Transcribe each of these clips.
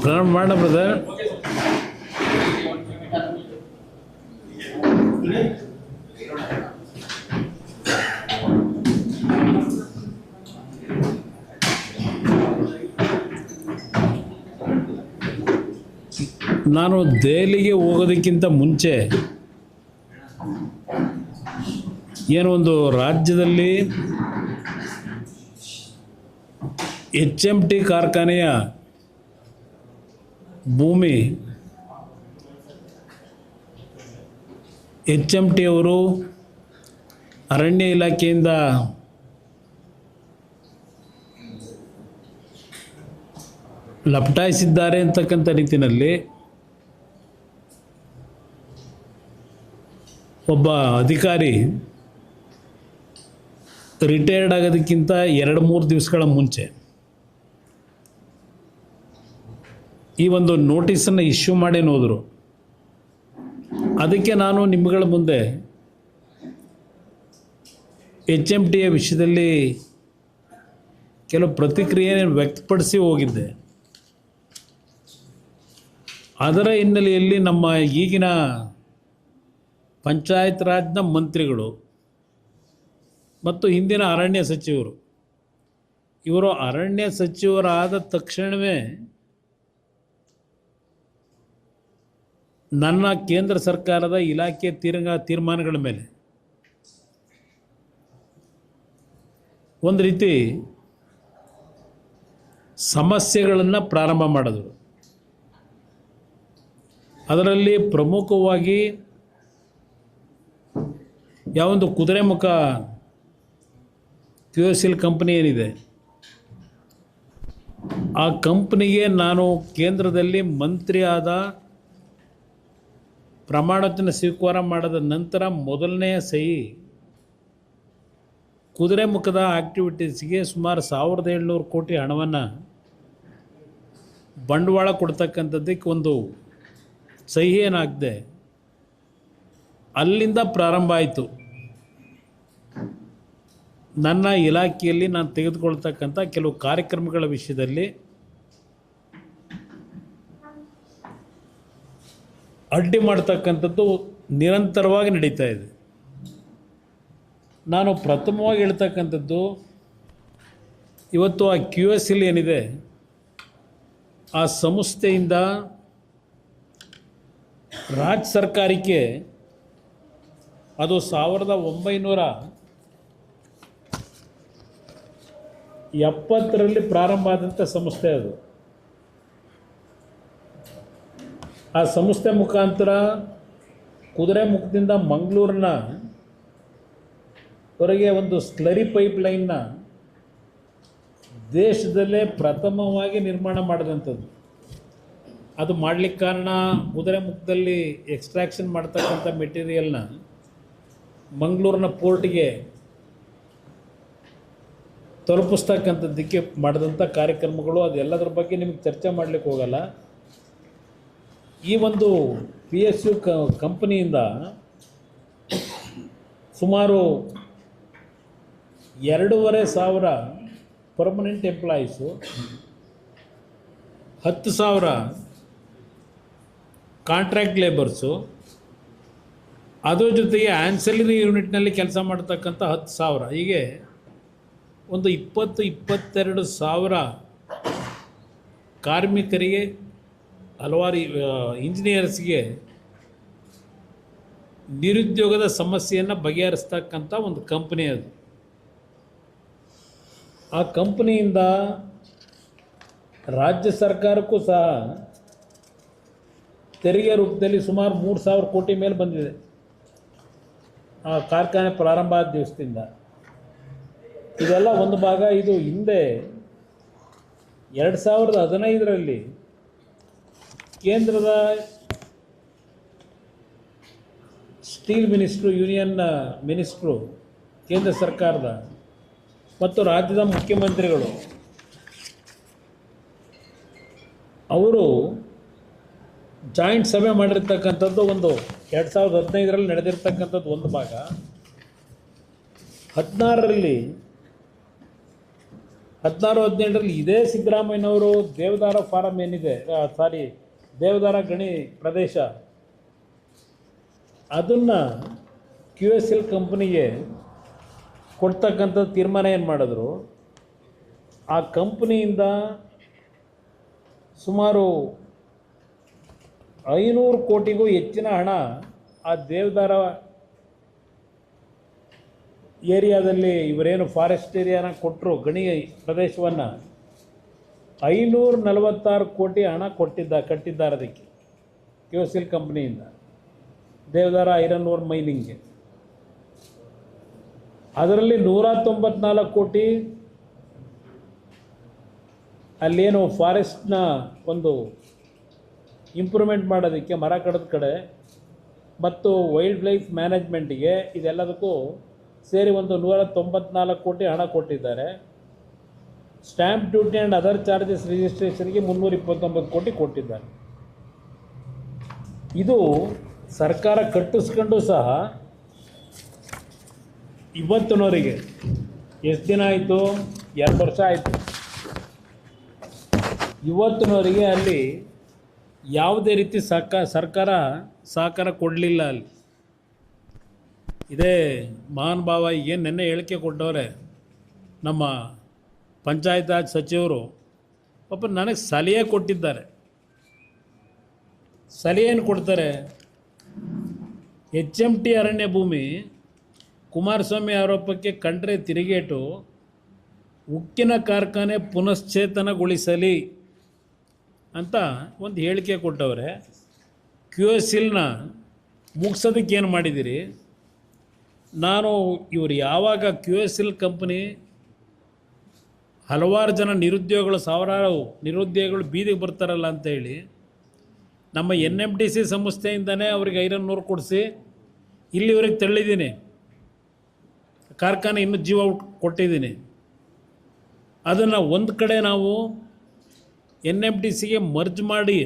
ಪ್ರಾರಂಭ ಮಾಡೋಣ ಬ್ರದರ್. ನಾನು ದೆಹಲಿಗೆ ಹೋಗೋದಕ್ಕಿಂತ ಮುಂಚೆ ಏನೋ ಒಂದು ರಾಜ್ಯದಲ್ಲಿ HMT ಕಾರ್ಖಾನೆಯ ಭೂಮಿ HMT ಅವರು ಅರಣ್ಯ ಇಲಾಖೆಯಿಂದ ಲಪಟಾಯಿಸಿದ್ದಾರೆ ಅಂತಕ್ಕಂಥ ರೀತಿಯಲ್ಲಿ ಒಬ್ಬ ಅಧಿಕಾರಿ ರಿಟೈರ್ಡ್ ಆಗೋದಕ್ಕಿಂತ 2-3 ದಿವಸಗಳ ಮುಂಚೆ ಈ ಒಂದು ನೋಟಿಸನ್ನು ಇಶ್ಯೂ ಮಾಡಿ ಹೋದರು. ಅದಕ್ಕೆ ನಾನು ನಿಮ್ಮಗಳ ಮುಂದೆ HMTಯ ವಿಷಯದಲ್ಲಿ ಕೆಲವು ಪ್ರತಿಕ್ರಿಯೆಯನ್ನು ವ್ಯಕ್ತಪಡಿಸಿ ಹೋಗಿದ್ದೆ. ಅದರ ಹಿನ್ನೆಲೆಯಲ್ಲಿ ನಮ್ಮ ಈಗಿನ ಪಂಚಾಯತ್ ರಾಜ್ನ ಮಂತ್ರಿಗಳು ಮತ್ತು ಹಿಂದಿನ ಅರಣ್ಯ ಸಚಿವರು ಇವರು ಅರಣ್ಯ ಸಚಿವರಾದ ತಕ್ಷಣವೇ ನನ್ನ ಕೇಂದ್ರ ಸರ್ಕಾರದ ಇಲಾಖೆ ತೀರ್ಮಾನಗಳ ಮೇಲೆ ಒಂದು ರೀತಿ ಸಮಸ್ಯೆಗಳನ್ನು ಪ್ರಾರಂಭ ಮಾಡಿದ್ರು. ಅದರಲ್ಲಿ ಪ್ರಮುಖವಾಗಿ ಯಾವೊಂದು ಕುದುರೆಮುಖ QSL ಕಂಪ್ನಿ ಏನಿದೆ ಆ ಕಂಪ್ನಿಗೆ ನಾನು ಕೇಂದ್ರದಲ್ಲಿ ಮಂತ್ರಿ ಆದ ಪ್ರಮಾಣವಚನ ಸ್ವೀಕಾರ ಮಾಡಿದ ನಂತರ ಮೊದಲನೆಯ ಸಹಿ ಕುದುರೆಮುಖದ ಆಕ್ಟಿವಿಟೀಸ್ಗೆ ಸುಮಾರು 1700 ಕೋಟಿ ಹಣವನ್ನು ಬಂಡವಾಳ ಕೊಡ್ತಕ್ಕಂಥದ್ದಕ್ಕೆ ಒಂದು ಸಹಿ ಏನಾಗಿದೆ ಅಲ್ಲಿಂದ ಪ್ರಾರಂಭ ಆಯಿತು. ನನ್ನ ಇಲಾಖೆಯಲ್ಲಿ ನಾನು ತೆಗೆದುಕೊಳ್ತಕ್ಕಂಥ ಕೆಲವು ಕಾರ್ಯಕ್ರಮಗಳ ವಿಷಯದಲ್ಲಿ ಅಡ್ಡಿ ಮಾಡ್ತಕ್ಕಂಥದ್ದು ನಿರಂತರವಾಗಿ ನಡೀತಾ ಇದೆ. ನಾನು ಪ್ರಥಮವಾಗಿ ಹೇಳ್ತಕ್ಕಂಥದ್ದು ಇವತ್ತು ಆ QSL ಏನಿದೆ ಆ ಸಂಸ್ಥೆಯಿಂದ ರಾಜ್ಯ ಸರ್ಕಾರಕ್ಕೆ ಅದು 1970ರಲ್ಲಿ ಪ್ರಾರಂಭ ಆದಂಥ ಸಂಸ್ಥೆ. ಅದು ಆ ಸಂಸ್ಥೆ ಮುಖಾಂತರ ಕುದುರೆಮುಖದಿಂದ ಮಂಗಳೂರಿನ ಹೊರಗೆ ಒಂದು ಸ್ಲರಿ ಪೈಪ್ಲೈನ್ನ ದೇಶದಲ್ಲೇ ಪ್ರಥಮವಾಗಿ ನಿರ್ಮಾಣ ಮಾಡಿದಂಥದ್ದು. ಅದು ಮಾಡಲಿಕ್ಕೆ ಕಾರಣ ಕುದುರೆಮುಖದಲ್ಲಿ ಎಕ್ಸ್ಟ್ರಾಕ್ಷನ್ ಮಾಡ್ತಕ್ಕಂಥ ಮೆಟೀರಿಯಲ್ನ ಮಂಗಳೂರಿನ ಪೋರ್ಟ್ಗೆ ತಲುಪಿಸ್ತಕ್ಕಂಥದ್ದಕ್ಕೆ ಮಾಡಿದಂಥ ಕಾರ್ಯಕ್ರಮಗಳು. ಅದೆಲ್ಲದರ ಬಗ್ಗೆ ನಿಮಗೆ ಚರ್ಚೆ ಮಾಡಲಿಕ್ಕೆ ಹೋಗಲ್ಲ. ಈ ಒಂದು PSU ಕಂಪನಿಯಿಂದ ಸುಮಾರು 2500 ಪರ್ಮನೆಂಟ್ ಎಂಪ್ಲಾಯೀಸು, 10,000 ಕಾಂಟ್ರಾಕ್ಟ್ ಲೇಬರ್ಸು, ಅದ್ರ ಜೊತೆಗೆ ಆನ್ಸಲರಿ ಯೂನಿಟ್ನಲ್ಲಿ ಕೆಲಸ ಮಾಡ್ತಕ್ಕಂಥ 10,000, ಹೀಗೆ ಒಂದು 20-22,000 ಕಾರ್ಮಿಕರಿಗೆ, ಹಲವಾರು ಇಂಜಿನಿಯರ್ಸ್ಗೆ ನಿರುದ್ಯೋಗದ ಸಮಸ್ಯೆಯನ್ನು ಬಗೆಹರಿಸ್ತಕ್ಕಂಥ ಒಂದು ಕಂಪನಿ ಅದು. ಆ ಕಂಪನಿಯಿಂದ ರಾಜ್ಯ ಸರ್ಕಾರಕ್ಕೂ ಸಹ ತೆರಿಗೆ ರೂಪದಲ್ಲಿ ಸುಮಾರು 3,000 ಕೋಟಿ ಮೇಲೆ ಬಂದಿದೆ ಆ ಕಾರ್ಖಾನೆ ಪ್ರಾರಂಭ ಆದ ದಿವಸದಿಂದ. ಇದೆಲ್ಲ ಒಂದು ಭಾಗ. ಇದು ಹಿಂದೆ 2015ರಲ್ಲಿ ಕೇಂದ್ರದ ಸ್ಟೀಲ್ ಮಿನಿಸ್ಟ್ರು, ಯೂನಿಯನ್ ಮಿನಿಸ್ಟ್ರು, ಕೇಂದ್ರ ಸರ್ಕಾರದ ಮತ್ತು ರಾಜ್ಯದ ಮುಖ್ಯಮಂತ್ರಿಗಳು ಅವರು ಜಾಯಿಂಟ್ ಸಭೆ ಮಾಡಿರ್ತಕ್ಕಂಥದ್ದು ಒಂದು 2015ರಲ್ಲಿ ನಡೆದಿರ್ತಕ್ಕಂಥದ್ದು ಒಂದು ಭಾಗ. 16ರಲ್ಲಿ 16-17ರಲ್ಲಿ ಇದೇ ಸಿದ್ದರಾಮಯ್ಯನವರು ದೇವದಾರ ಫಾರಂ ಏನಿದೆ, ದೇವದಾರ ಗಣಿ ಪ್ರದೇಶ, ಅದನ್ನು QSL ಕಂಪ್ನಿಗೆ ಕೊಡ್ತಕ್ಕಂಥ ತೀರ್ಮಾನ ಏನು ಮಾಡಿದ್ರು, ಆ ಕಂಪ್ನಿಯಿಂದ ಸುಮಾರು 500 ಕೋಟಿಗೂ ಹೆಚ್ಚಿನ ಹಣ ಆ ದೇವದಾರ ಏರಿಯಾದಲ್ಲಿ ಇವರೇನು ಫಾರೆಸ್ಟ್ ಏರಿಯಾನ ಕೊಟ್ಟರು, ಗಣಿ ಪ್ರದೇಶವನ್ನು 546 ಕೋಟಿ ಹಣ ಕಟ್ಟಿದ್ದಾರೆ ಅದಕ್ಕೆ QSL ಕಂಪ್ನಿಯಿಂದ ದೇವದಾರ ಐರನ್ ಓರ್ ಮೈನಿಂಗ್ಗೆ. ಅದರಲ್ಲಿ 194 ಕೋಟಿ ಅಲ್ಲೇನು ಫಾರೆಸ್ಟ್ನ ಒಂದು ಇಂಪ್ರೂವ್ಮೆಂಟ್ ಮಾಡೋದಕ್ಕೆ, ಮರ ಕಡದ ಕಡೆ ಮತ್ತು ವೈಲ್ಡ್ ಲೈಫ್ ಮ್ಯಾನೇಜ್ಮೆಂಟಿಗೆ, ಇದೆಲ್ಲದಕ್ಕೂ ಸೇರಿ ಒಂದು 194 ಕೋಟಿ ಹಣ ಕೊಟ್ಟಿದ್ದಾರೆ. Stamp duty and other charges ರಿಜಿಸ್ಟ್ರೇಷನ್ಗೆ 329 ಕೋಟಿ ಕೊಟ್ಟಿದ್ದಾರೆ. ಇದು ಸರ್ಕಾರ ಕಟ್ಟಿಸ್ಕೊಂಡು ಸಹ ಇವತ್ತಿನವರೆಗೆ ಎಷ್ಟು ದಿನ ಆಯಿತು? 2 ವರ್ಷ ಆಯಿತು. ಇವತ್ತಿನವರೆಗೆ ಅಲ್ಲಿ ಯಾವುದೇ ರೀತಿ ಸರ್ಕಾರ ಸಹಕಾರ ಕೊಡಲಿಲ್ಲ. ಅಲ್ಲಿ ಇದೇ ಮಹಾನ್ ಭಾವ ಏನು ನೆನ್ನೆ ಹೇಳಿಕೆ ಕೊಟ್ಟವ್ರೆ ನಮ್ಮ ಪಂಚಾಯತ್ ರಾಜ್ ಸಚಿವರು, ಪಾಪ ನನಗೆ ಸಲಹೆ ಕೊಟ್ಟಿದ್ದಾರೆ. ಸಲಹೆ ಏನು ಕೊಡ್ತಾರೆ? HMT ಅರಣ್ಯ ಭೂಮಿ ಕುಮಾರಸ್ವಾಮಿ ಆರೋಪಕ್ಕೆ ಕಂಡ್ರೆ ತಿರುಗೇಟು, ಉಕ್ಕಿನ ಕಾರ್ಖಾನೆ ಪುನಶ್ಚೇತನಗೊಳಿಸಲಿ ಅಂತ ಒಂದು ಹೇಳಿಕೆ ಕೊಟ್ಟವ್ರೆ. QSLನ ಮುಗಿಸೋದಕ್ಕೆ ಏನು ಮಾಡಿದ್ದೀರಿ? ನಾನು ಇವರು ಯಾವಾಗ QSL ಕಂಪ್ನಿ ಹಲವಾರು ಜನ ನಿರುದ್ಯೋಗಿಗಳು, ಸಾವಿರಾರು ನಿರುದ್ಯೋಗಿಗಳು ಬೀದಿಗೆ ಬರ್ತಾರಲ್ಲ ಅಂತೇಳಿ ನಮ್ಮ NMDC ಸಂಸ್ಥೆಯಿಂದನೇ ಅವ್ರಿಗೆ ಐರನ್ ಓರ್ ಕೊಡಿಸಿ ಇಲ್ಲಿವರೆಗೆ ತಳ್ಳಿದ್ದೀನಿ. ಕಾರ್ಖಾನೆ ಇನ್ನೂ ಜೀವ ಕೊಟ್ಟಿದ್ದೀನಿ. ಅದನ್ನು ಒಂದು ಕಡೆ ನಾವು NMDCಗೆ ಮರ್ಜ್ ಮಾಡಿ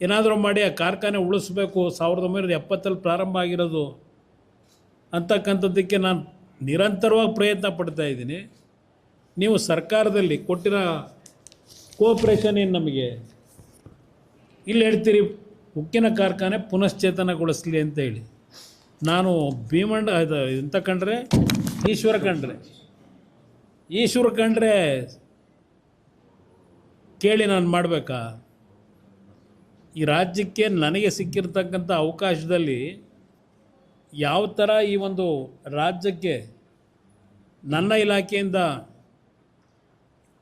ಏನಾದರೂ ಮಾಡಿ ಆ ಕಾರ್ಖಾನೆ ಉಳಿಸ್ಬೇಕು, 1970ರಲ್ಲಿ ಪ್ರಾರಂಭ ಆಗಿರೋದು ಅಂತಕ್ಕಂಥದ್ದಕ್ಕೆ ನಾನು ನಿರಂತರವಾಗಿ ಪ್ರಯತ್ನ ಪಡ್ತಾಯಿದ್ದೀನಿ. ನೀವು ಸರ್ಕಾರದಲ್ಲಿ ಕೊಟ್ಟಿರೋ ಕೋಆಪ್ರೇಷನ್ ಏನು ನಮಗೆ ಇಲ್ಲಿ ಹೇಳ್ತೀರಿ ಉಕ್ಕಿನ ಕಾರ್ಖಾನೆ ಪುನಶ್ಚೇತನಗೊಳಿಸಲಿ ಅಂತ ಹೇಳಿ. ನಾನು ಭೀಮಣ್ಣ ಇದು ಎಂತ ಕಂಡ್ರೆ ಈಶ್ವರ ಕಂಡ್ರೆ ಕೇಳಿ ನಾನು ಮಾಡಬೇಕಾ? ಈ ರಾಜ್ಯಕ್ಕೆ ನನಗೆ ಸಿಕ್ಕಿರ್ತಕ್ಕಂಥ ಅವಕಾಶದಲ್ಲಿ ಯಾವ ಥರ ಈ ಒಂದು ರಾಜ್ಯಕ್ಕೆ ನನ್ನ ಇಲಾಖೆಯಿಂದ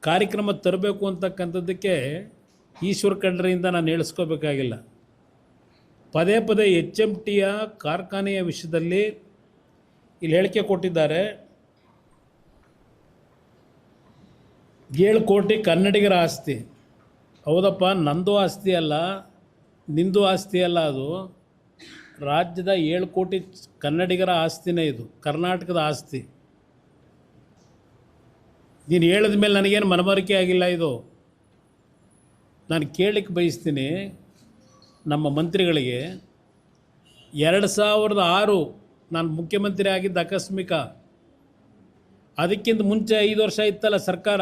ಕಾರ್ಯಕ್ರಮ ತರಬೇಕು ಅಂತಕ್ಕಂಥದ್ದಕ್ಕೆ ಈಶ್ವರ ಖಂಡ್ರೆಯಿಂದ ನಾನು ಹೇಳಿಸ್ಕೋಬೇಕಾಗಿಲ್ಲ. ಪದೇ ಪದೇ HMTಯ ಕಾರ್ಖಾನೆಯ ವಿಷಯದಲ್ಲಿ ಇಲ್ಲಿ ಹೇಳಿಕೆ ಕೊಟ್ಟಿದ್ದಾರೆ. 7 ಕೋಟಿ ಕನ್ನಡಿಗರ ಆಸ್ತಿ. ಹೌದಪ್ಪ, ನಂದು ಆಸ್ತಿ ಅಲ್ಲ, ನಿಂದು ಆಸ್ತಿ ಅಲ್ಲ, ಅದು ರಾಜ್ಯದ 7 ಕೋಟಿ ಕನ್ನಡಿಗರ ಆಸ್ತಿನೇ. ಇದು ಕರ್ನಾಟಕದ ಆಸ್ತಿ. ನೀನು ಹೇಳಿದ ಮೇಲೆ ನನಗೇನು ಮನವರಿಕೆ ಆಗಿಲ್ಲ. ಇದು ನಾನು ಕೇಳಲಿಕ್ಕೆ ಬಯಸ್ತೀನಿ ನಮ್ಮ ಮಂತ್ರಿಗಳಿಗೆ. 2006 ನಾನು ಮುಖ್ಯಮಂತ್ರಿ ಆಗಿದ್ದ ಆಕಸ್ಮಿಕ, ಅದಕ್ಕಿಂತ ಮುಂಚೆ 5 ವರ್ಷ ಇತ್ತಲ್ಲ ಸರ್ಕಾರ.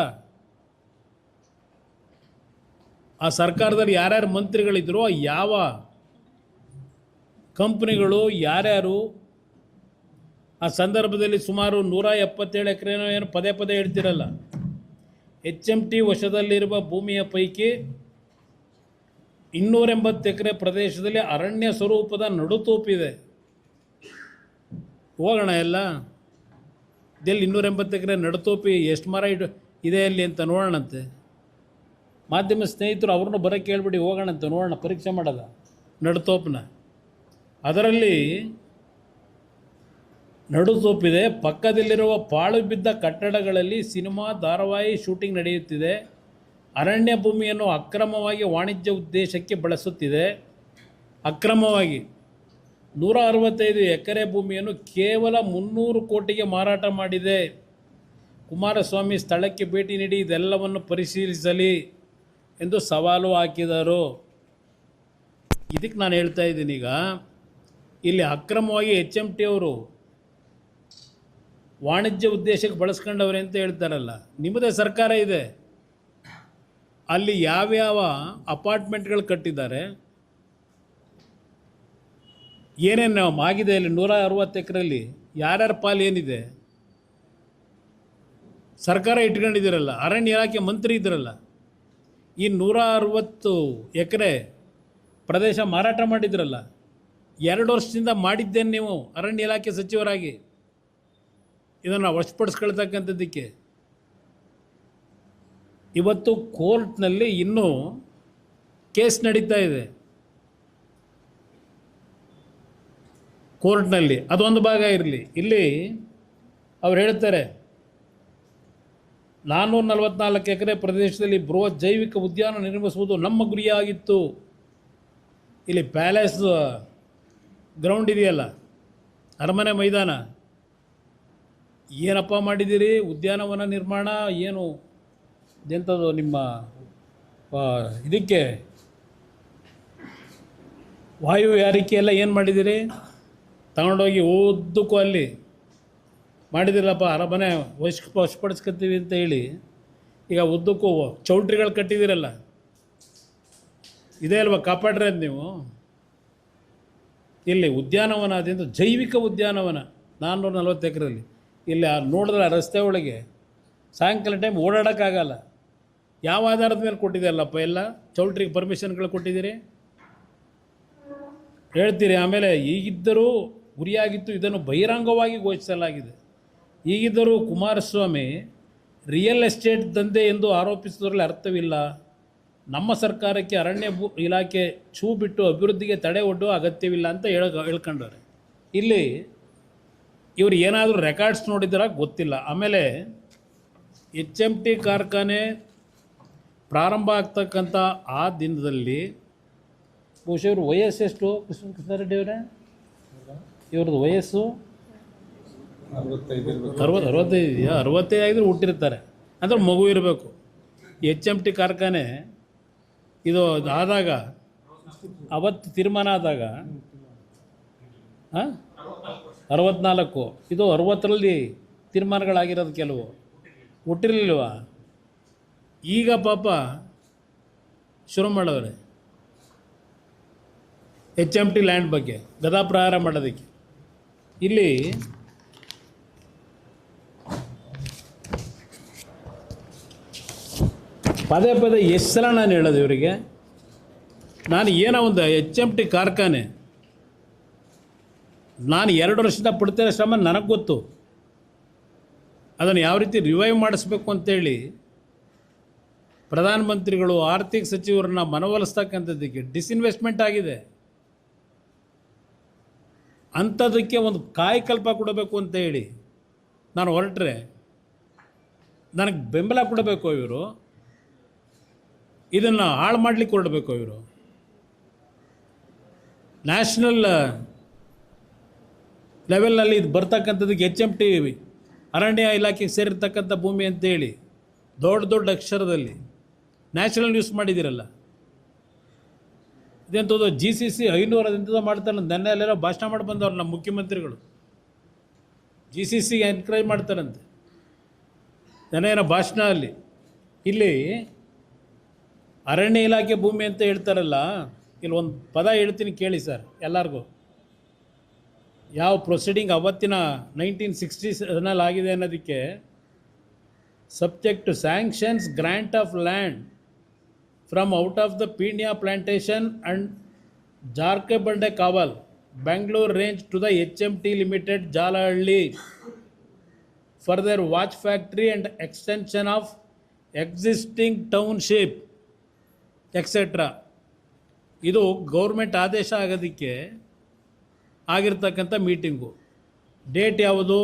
ಆ ಸರ್ಕಾರದಲ್ಲಿ ಯಾರ್ಯಾರು ಮಂತ್ರಿಗಳಿದ್ರು, ಯಾವ ಕಂಪ್ನಿಗಳು ಯಾರ್ಯಾರು, ಆ ಸಂದರ್ಭದಲ್ಲಿ ಸುಮಾರು 177 ಎಕರೆನೋ ಏನು ಪದೇ ಪದೇ ಹೇಳ್ತಿರಲ್ಲ. HMT ವಶದಲ್ಲಿರುವ ಭೂಮಿಯ ಪೈಕಿ 280 ಎಕರೆ ಪ್ರದೇಶದಲ್ಲಿ ಅರಣ್ಯ ಸ್ವರೂಪದ ನಡುತೋಪಿದೆ. ಹೋಗೋಣ ಎಲ್ಲ ಇದೆಲ್ಲಿ 280 ಎಕರೆ ನಡುತೋಪಿ ಎಷ್ಟು ಮರ ಇದೆ ಅಲ್ಲಿ ಅಂತ ನೋಡೋಣಂತೆ. ಮಾಧ್ಯಮ ಸ್ನೇಹಿತರು ಅವ್ರನ್ನೂ ಬರೋಕ್ಕೆ ಹೇಳ್ಬಿಡಿ, ಹೋಗೋಣಂತೆ ನೋಡೋಣ, ಪರೀಕ್ಷೆ ಮಾಡೋದ ನಡುತೋಪನ. ಅದರಲ್ಲಿ ನಡುತೋಪಿದೆ. ಪಕ್ಕದಲ್ಲಿರುವ ಪಾಳು ಬಿದ್ದ ಕಟ್ಟಡಗಳಲ್ಲಿ ಸಿನಿಮಾ ಧಾರಾವಾಹಿ ಶೂಟಿಂಗ್ ನಡೆಯುತ್ತಿದೆ. ಅರಣ್ಯ ಭೂಮಿಯನ್ನು ಅಕ್ರಮವಾಗಿ ವಾಣಿಜ್ಯ ಉದ್ದೇಶಕ್ಕೆ ಬಳಸುತ್ತಿದೆ. ಅಕ್ರಮವಾಗಿ 165 ಎಕರೆ ಭೂಮಿಯನ್ನು ಕೇವಲ 300 ಕೋಟಿಗೆ ಮಾರಾಟ ಮಾಡಿದೆ. ಕುಮಾರಸ್ವಾಮಿ ಸ್ಥಳಕ್ಕೆ ಭೇಟಿ ನೀಡಿ ಇದೆಲ್ಲವನ್ನು ಪರಿಶೀಲಿಸಲಿ ಎಂದು ಸವಾಲು ಹಾಕಿದರು. ಇದಕ್ಕೆ ನಾನು ಹೇಳ್ತಾ ಇದ್ದೀನಿ, ಈಗ ಇಲ್ಲಿ ಅಕ್ರಮವಾಗಿ HMT ಅವರು ವಾಣಿಜ್ಯ ಉದ್ದೇಶಕ್ಕೆ ಬಳಸ್ಕೊಂಡವ್ರೆ ಅಂತ ಹೇಳ್ತಾರಲ್ಲ, ನಿಮ್ಮದೇ ಸರ್ಕಾರ ಇದೆ, ಅಲ್ಲಿ ಯಾವ್ಯಾವ ಅಪಾರ್ಟ್ಮೆಂಟ್ಗಳು ಕಟ್ಟಿದ್ದಾರೆ, ಏನೇನು ಆಗಿದೆ ಅಲ್ಲಿ 160 ಎಕರೆಯಲ್ಲಿ ಯಾರ್ಯಾರ ಪಾಲು ಏನಿದೆ, ಸರ್ಕಾರ ಇಟ್ಕೊಂಡಿದ್ದೀರಲ್ಲ, ಅರಣ್ಯ ಇಲಾಖೆ ಮಂತ್ರಿ ಇದ್ರಲ್ಲ, ಈ 160 ಎಕರೆ ಪ್ರದೇಶ ಮಾರಾಟ ಮಾಡಿದ್ರಲ್ಲ, 2 ವರ್ಷದಿಂದ ಮಾಡಿದ್ದೇನೆ ನೀವು ಅರಣ್ಯ ಇಲಾಖೆ ಸಚಿವರಾಗಿ, ಇದನ್ನು ವಶಪಡಿಸ್ಕೊಳ್ತಕ್ಕಂಥದ್ದಕ್ಕೆ. ಇವತ್ತು ಕೋರ್ಟ್ನಲ್ಲಿ ಇನ್ನೂ ಕೇಸ್ ನಡೀತಾ ಇದೆ, ಕೋರ್ಟ್ನಲ್ಲಿ ಅದೊಂದು ಭಾಗ ಇರಲಿ. ಇಲ್ಲಿ ಅವ್ರು ಹೇಳ್ತಾರೆ 444 ಎಕರೆ ಪ್ರದೇಶದಲ್ಲಿ ಬೃಹತ್ ಜೈವಿಕ ಉದ್ಯಾನ ನಿರ್ಮಿಸುವುದು ನಮ್ಮ ಗುರಿಯಾಗಿತ್ತು. ಇಲ್ಲಿ ಪ್ಯಾಲೇಸ್ ಗ್ರೌಂಡ್ ಇದೆಯಲ್ಲ, ಅರಮನೆ ಮೈದಾನ, ಏನಪ್ಪ ಮಾಡಿದ್ದೀರಿ? ಉದ್ಯಾನವನ ನಿರ್ಮಾಣ ಏನು ಎಂಥದ್ದು ನಿಮ್ಮ ಇದಕ್ಕೆ ವಾಯು ಯಾರಿಕೆ ಎಲ್ಲ ಏನು ಮಾಡಿದ್ದೀರಿ? ತಗೊಂಡೋಗಿ ಉದ್ದಕ್ಕೂ ಅಲ್ಲಿ ಮಾಡಿದಿರಲ್ಲಪ್ಪ, ಅರಮನೆ ವಶಪಡಿಸ್ಕೊತೀವಿ ಅಂತ ಹೇಳಿ ಈಗ ಉದ್ದಕ್ಕೂ ಚೌಲ್ಟ್ರಿಗಳು ಕಟ್ಟಿದ್ದೀರಲ್ಲ, ಇದೇ ಅಲ್ವಾ ಕಾಪಾಡ್ರಿ ನೀವು? ಇಲ್ಲಿ ಉದ್ಯಾನವನ ಅದೆಂದು ಜೈವಿಕ ಉದ್ಯಾನವನ 440 ಎಕರೆಯಲ್ಲಿ, ಇಲ್ಲಿ ನೋಡಿದ್ರೆ ಆ ರಸ್ತೆ ಒಳಗೆ ಸಾಯಂಕಾಲ ಟೈಮ್ ಓಡಾಡೋಕ್ಕಾಗಲ್ಲ. ಯಾವ ಆಧಾರದ ಮೇಲೆ ಕೊಟ್ಟಿದ್ದೀರಲ್ಲಪ್ಪ ಎಲ್ಲ ಚೌಲ್ಟ್ರಿಗೆ ಪರ್ಮಿಷನ್ಗಳು ಕೊಟ್ಟಿದ್ದೀರಿ ಹೇಳ್ತೀರಿ. ಆಮೇಲೆ ಈಗಿದ್ದರೂ ಗುರಿಯಾಗಿತ್ತು, ಇದನ್ನು ಬಹಿರಂಗವಾಗಿ ಘೋಷಿಸಲಾಗಿದೆ. ಈಗಿದ್ದರೂ ಕುಮಾರಸ್ವಾಮಿ ರಿಯಲ್ ಎಸ್ಟೇಟ್ ದಂಧೆ ಎಂದು ಆರೋಪಿಸಿದ್ರಲ್ಲಿ ಅರ್ಥವಿಲ್ಲ. ನಮ್ಮ ಸರ್ಕಾರಕ್ಕೆ ಅರಣ್ಯ ಇಲಾಖೆ ಛೂ ಬಿಟ್ಟು ಅಭಿವೃದ್ಧಿಗೆ ತಡೆ ಒಡ್ಡುವ ಅಗತ್ಯವಿಲ್ಲ ಅಂತ ಹೇಳ್ಕೊಂಡವ್ರೆ. ಇಲ್ಲಿ ಇವರು ಏನಾದರೂ ರೆಕಾರ್ಡ್ಸ್ ನೋಡಿದ್ರೆ ಗೊತ್ತಿಲ್ಲ. ಆಮೇಲೆ HMT ಕಾರ್ಖಾನೆ ಪ್ರಾರಂಭ ಆಗ್ತಕ್ಕಂಥ ಆ ದಿನದಲ್ಲಿ ಬಹುಶಃ ಇವ್ರ ವಯಸ್ಸು ಎಷ್ಟು? ಕೃಷ್ಣರೆಡ್ಡಿ ಅವರೇ, ಇವ್ರದ್ದು ವಯಸ್ಸು 65 ಇದೆಯಾ? 65 ಆಗಿದ್ರೆ ಹುಟ್ಟಿರ್ತಾರೆ ಅಂದರೆ ಮಗು ಇರಬೇಕು. HMT ಕಾರ್ಖಾನೆ ಇದು ಆದಾಗ, ಅವತ್ತು ತೀರ್ಮಾನ ಆದಾಗ 64, ಇದು 60ರಲ್ಲಿ ತೀರ್ಮಾನಗಳಾಗಿರೋದು, ಕೆಲವು ಹುಟ್ಟಿರಲಿಲ್ವ. ಈಗ ಪಾಪ ಶುರು ಮಾಡವ್ರೆ HMT ಲ್ಯಾಂಡ್ ಬಗ್ಗೆ ಗದಾಪ್ರಹಾರ ಮಾಡೋದಕ್ಕೆ. ಇಲ್ಲಿ ಪದೇ ಪದೇ ಎಷ್ಟು ಸಲ ನಾನು ಹೇಳೋದು ಇವರಿಗೆ, ನಾನು ಏನೋ ಒಂದು HMT ಕಾರ್ಖಾನೆ ನಾನು 2 ವರ್ಷದಿಂದ ಪಡ್ತಿರೋ ಶ್ರಮ ನನಗೆ ಗೊತ್ತು. ಅದನ್ನು ಯಾವ ರೀತಿ ರಿವೈವ್ ಮಾಡಿಸ್ಬೇಕು ಅಂತೇಳಿ ಪ್ರಧಾನಮಂತ್ರಿಗಳು ಆರ್ಥಿಕ ಸಚಿವರನ್ನ ಮನವೊಲಿಸ್ತಕ್ಕಂಥದ್ದಕ್ಕೆ ಡಿಸ್ಇನ್ವೆಸ್ಟ್ಮೆಂಟ್ ಆಗಿದೆ. ಅಂಥದಕ್ಕೆ ಒಂದು ಕಾಯಕಲ್ಪ ಕೊಡಬೇಕು ಅಂತ ಹೇಳಿ ನಾನು ಹೊರಟ್ರೆ ನನಗೆ ಬೆಂಬಲ ಕೊಡಬೇಕು ಇವರು, ಇದನ್ನು ಹಾಳು ಮಾಡಲಿಕ್ಕೆ ಹೊರಡಬೇಕು ಇವರು. ನ್ಯಾಷನಲ್ ಲೆವೆಲ್ನಲ್ಲಿ ಇದು ಬರ್ತಕ್ಕಂಥದ್ದಕ್ಕೆ HMT ಅರಣ್ಯ ಇಲಾಖೆಗೆ ಸೇರಿರ್ತಕ್ಕಂಥ ಭೂಮಿ ಅಂತೇಳಿ ದೊಡ್ಡ ದೊಡ್ಡ ಅಕ್ಷರದಲ್ಲಿ ನ್ಯಾಷನಲ್ ನ್ಯೂಸ್ ಮಾಡಿದ್ದೀರಲ್ಲ. ಇದೆಂಥದ್ದು GCC 500 ಎಂಥದ್ದು ಮಾಡ್ತಾರೆ. ನೆನ್ನೆ ಅಲ್ಲೆಲ್ಲ ಭಾಷಣ ಮಾಡಿ ಬಂದವ್ರು ನಮ್ಮ ಮುಖ್ಯಮಂತ್ರಿಗಳು, GCCಗೆ ಎನ್ಕರೇಜ್ ಮಾಡ್ತಾರಂತೆ ನೆನ್ನೆನ ಭಾಷಣ ಅಲ್ಲಿ. ಇಲ್ಲಿ ಅರಣ್ಯ ಇಲಾಖೆ ಭೂಮಿ ಅಂತ ಹೇಳ್ತಾರಲ್ಲ, ಇಲ್ಲಿ ಒಂದು ಪದ ಹೇಳ್ತೀನಿ ಕೇಳಿ ಸರ್ ಎಲ್ಲರಿಗೂ. ಯಾವ ಪ್ರೊಸೀಡಿಂಗ್ ಅವತ್ತಿನ 1960 ಆಗಿದೆ ಅನ್ನೋದಕ್ಕೆ, subject to sanctions grant of land from out of the Peenya plantation and Jarakabande Kaval Bangalore range to the HMT Limited Jalahಳ್ಳಿ for their watch factory and extension of existing township etc. ಇದು ಗೌರ್ಮೆಂಟ್ ಆದೇಶ ಆಗೋದಕ್ಕೆ ಆಗಿರ್ತಕ್ಕಂಥ ಮೀಟಿಂಗು. ಡೇಟ್ ಯಾವುದು?